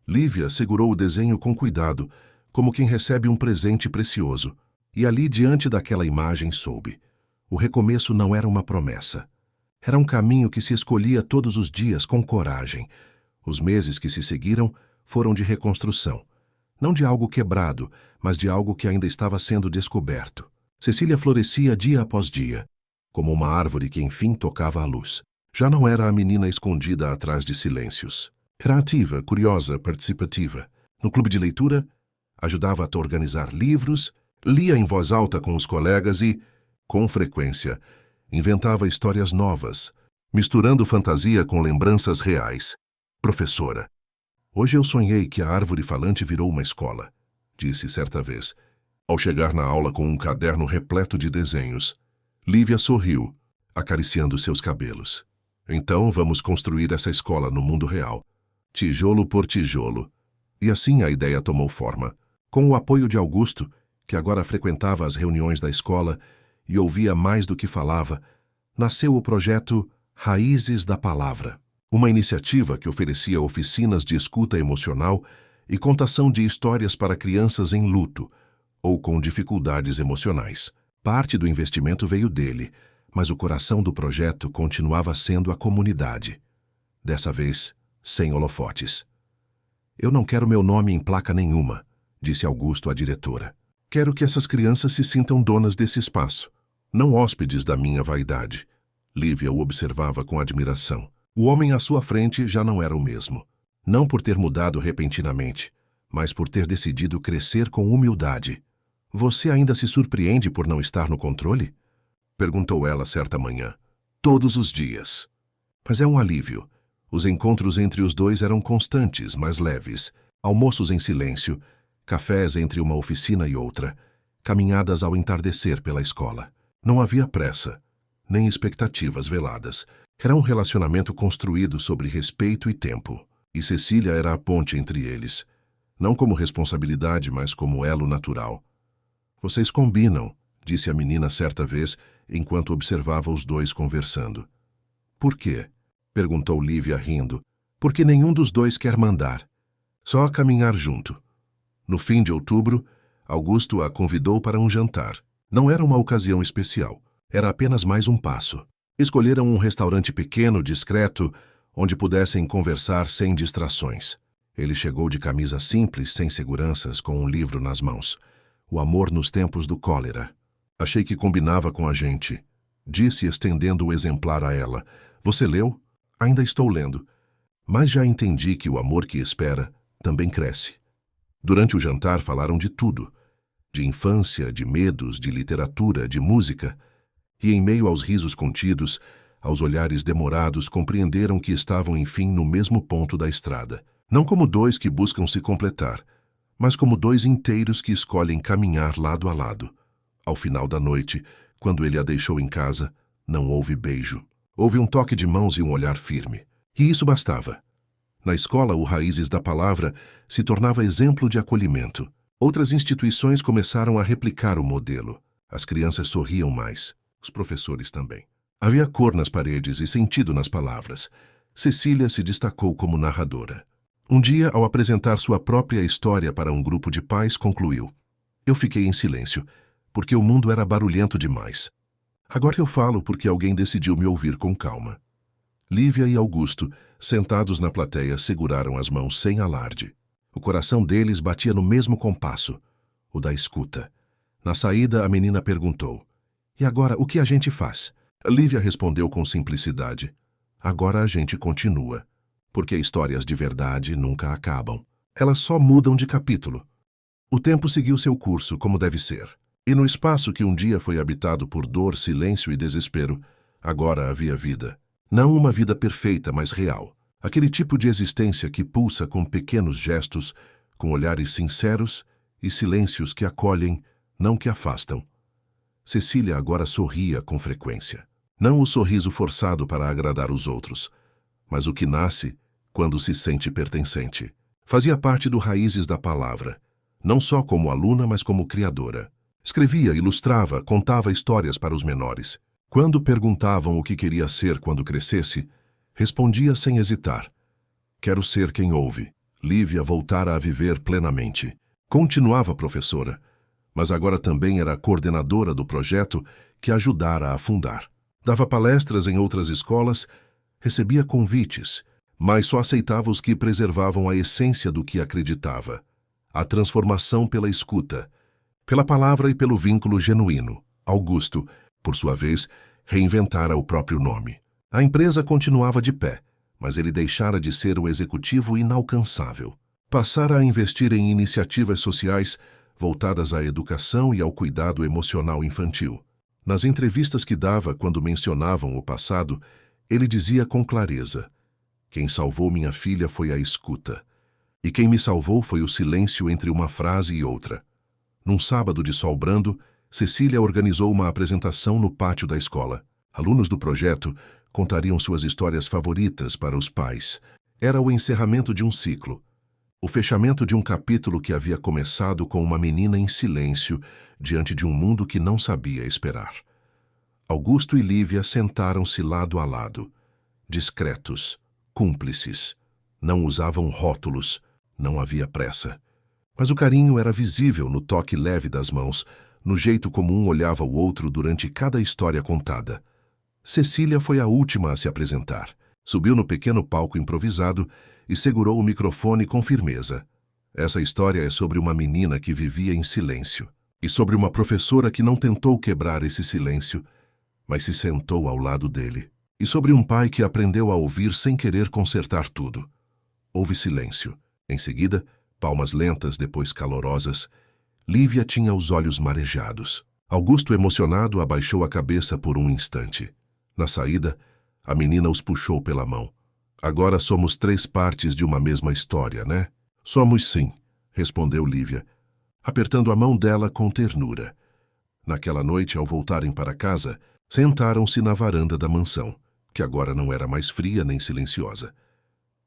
Lívia segurou o desenho com cuidado, como quem recebe um presente precioso. E ali, diante daquela imagem, soube. O recomeço não era uma promessa. Era um caminho que se escolhia todos os dias com coragem. Os meses que se seguiram foram de reconstrução. Não de algo quebrado, mas de algo que ainda estava sendo descoberto. Cecília florescia dia após dia, como uma árvore que enfim tocava a luz. Já não era a menina escondida atrás de silêncios. Era ativa, curiosa, participativa. No clube de leitura, ajudava a organizar livros, lia em voz alta com os colegas e, com frequência, inventava histórias novas, misturando fantasia com lembranças reais. Professora. Hoje eu sonhei que a árvore falante virou uma escola, disse certa vez, ao chegar na aula com um caderno repleto de desenhos. Lívia sorriu, acariciando seus cabelos. Então vamos construir essa escola no mundo real, tijolo por tijolo. E assim a ideia tomou forma. Com o apoio de Augusto, que agora frequentava as reuniões da escola e ouvia mais do que falava, nasceu o projeto Raízes da Palavra, uma iniciativa que oferecia oficinas de escuta emocional e contação de histórias para crianças em luto ou com dificuldades emocionais. Parte do investimento veio dele, mas o coração do projeto continuava sendo a comunidade. Dessa vez, sem holofotes. Eu não quero meu nome em placa nenhuma, disse Augusto à diretora. Quero que essas crianças se sintam donas desse espaço, não hóspedes da minha vaidade. Lívia o observava com admiração. O homem à sua frente já não era o mesmo. Não por ter mudado repentinamente, mas por ter decidido crescer com humildade. Você ainda se surpreende por não estar no controle? Perguntou ela certa manhã. Todos os dias. Mas é um alívio. Os encontros entre os dois eram constantes, mas leves. Almoços em silêncio, cafés entre uma oficina e outra, caminhadas ao entardecer pela escola. Não havia pressa, nem expectativas veladas. Era um relacionamento construído sobre respeito e tempo. E Cecília era a ponte entre eles. Não como responsabilidade, mas como elo natural. Vocês combinam, disse a menina certa vez, enquanto observava os dois conversando. Por quê? Perguntou Lívia rindo. Porque nenhum dos dois quer mandar. Só caminhar junto. No fim de outubro, Augusto a convidou para um jantar. Não era uma ocasião especial. Era apenas mais um passo. Escolheram um restaurante pequeno, discreto, onde pudessem conversar sem distrações. Ele chegou de camisa simples, sem seguranças, com um livro nas mãos. O amor nos tempos do cólera. Achei que combinava com a gente. Disse, estendendo o exemplar a ela. Você leu? Ainda estou lendo. Mas já entendi que o amor que espera também cresce. Durante o jantar falaram de tudo. De infância, de medos, de literatura, de música. E em meio aos risos contidos, aos olhares demorados, compreenderam que estavam, enfim, no mesmo ponto da estrada. Não como dois que buscam se completar, mas como dois inteiros que escolhem caminhar lado a lado. Ao final da noite, quando ele a deixou em casa, não houve beijo. Houve um toque de mãos e um olhar firme. E isso bastava. Na escola, o Raízes da Palavra se tornava exemplo de acolhimento. Outras instituições começaram a replicar o modelo. As crianças sorriam mais, os professores também. Havia cor nas paredes e sentido nas palavras. Cecília se destacou como narradora. Um dia, ao apresentar sua própria história para um grupo de pais, concluiu. Eu fiquei em silêncio, porque o mundo era barulhento demais. Agora eu falo porque alguém decidiu me ouvir com calma. Lívia e Augusto, sentados na plateia, seguraram as mãos sem alarde. O coração deles batia no mesmo compasso, o da escuta. Na saída, a menina perguntou. E agora, o que a gente faz? Lívia respondeu com simplicidade. Agora a gente continua, porque histórias de verdade nunca acabam. Elas só mudam de capítulo. O tempo seguiu seu curso, como deve ser. E no espaço que um dia foi habitado por dor, silêncio e desespero, agora havia vida. Não uma vida perfeita, mas real. Aquele tipo de existência que pulsa com pequenos gestos, com olhares sinceros e silêncios que acolhem, não que afastam. Cecília agora sorria com frequência. Não o sorriso forçado para agradar os outros, mas o que nasce quando se sente pertencente. Fazia parte do Raízes da Palavra, não só como aluna, mas como criadora. Escrevia, ilustrava, contava histórias para os menores. Quando perguntavam o que queria ser quando crescesse, respondia sem hesitar: quero ser quem ouve. Lívia voltara a viver plenamente. Continuava professora, mas agora também era coordenadora do projeto que ajudara a fundar. Dava palestras em outras escolas, recebia convites, mas só aceitava os que preservavam a essência do que acreditava. A transformação pela escuta, pela palavra e pelo vínculo genuíno. Augusto, por sua vez, reinventara o próprio nome. A empresa continuava de pé, mas ele deixara de ser o executivo inalcançável. Passara a investir em iniciativas sociais voltadas à educação e ao cuidado emocional infantil. Nas entrevistas que dava quando mencionavam o passado, ele dizia com clareza: quem salvou minha filha foi a escuta. E quem me salvou foi o silêncio entre uma frase e outra. Num sábado de sol brando, Cecília organizou uma apresentação no pátio da escola. Alunos do projeto contariam suas histórias favoritas para os pais. Era o encerramento de um ciclo, o fechamento de um capítulo que havia começado com uma menina em silêncio diante de um mundo que não sabia esperar. Augusto e Lívia sentaram-se lado a lado, discretos, cúmplices. Não usavam rótulos, não havia pressa. Mas o carinho era visível no toque leve das mãos, no jeito como um olhava o outro durante cada história contada. Cecília foi a última a se apresentar. Subiu no pequeno palco improvisado e segurou o microfone com firmeza. Essa história é sobre uma menina que vivia em silêncio, e sobre uma professora que não tentou quebrar esse silêncio, mas se sentou ao lado dele. E sobre um pai que aprendeu a ouvir sem querer consertar tudo. Houve silêncio. Em seguida, palmas lentas, depois calorosas. Lívia tinha os olhos marejados. Augusto, emocionado, abaixou a cabeça por um instante. Na saída, a menina os puxou pela mão. Agora somos 3 partes de uma mesma história, né? Somos sim, respondeu Lívia, apertando a mão dela com ternura. Naquela noite, ao voltarem para casa, sentaram-se na varanda da mansão, que agora não era mais fria nem silenciosa,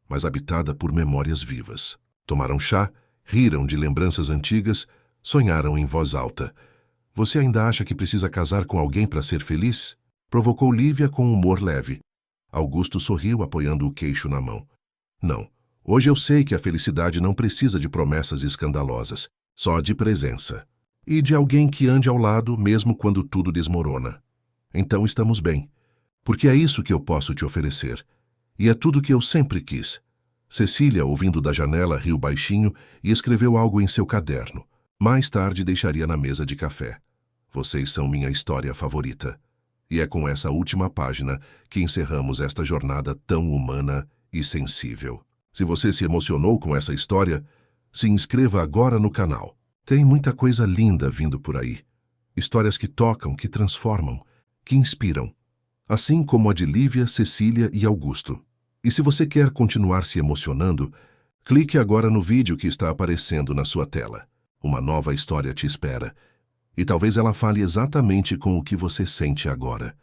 mas habitada por memórias vivas. Tomaram chá, riram de lembranças antigas, sonharam em voz alta. Você ainda acha que precisa casar com alguém para ser feliz? Provocou Lívia com humor leve. Augusto sorriu, apoiando o queixo na mão. Não, hoje eu sei que a felicidade não precisa de promessas escandalosas, só de presença. E de alguém que ande ao lado mesmo quando tudo desmorona. Então estamos bem, porque é isso que eu posso te oferecer. E é tudo que eu sempre quis. Cecília, ouvindo da janela, riu baixinho e escreveu algo em seu caderno. Mais tarde deixaria na mesa de café. Vocês são minha história favorita. E é com essa última página que encerramos esta jornada tão humana e sensível. Se você se emocionou com essa história, se inscreva agora no canal. Tem muita coisa linda vindo por aí. Histórias que tocam, que transformam, que inspiram. Assim como a de Lívia, Cecília e Augusto. E se você quer continuar se emocionando, clique agora no vídeo que está aparecendo na sua tela. Uma nova história te espera. E talvez ela fale exatamente com o que você sente agora.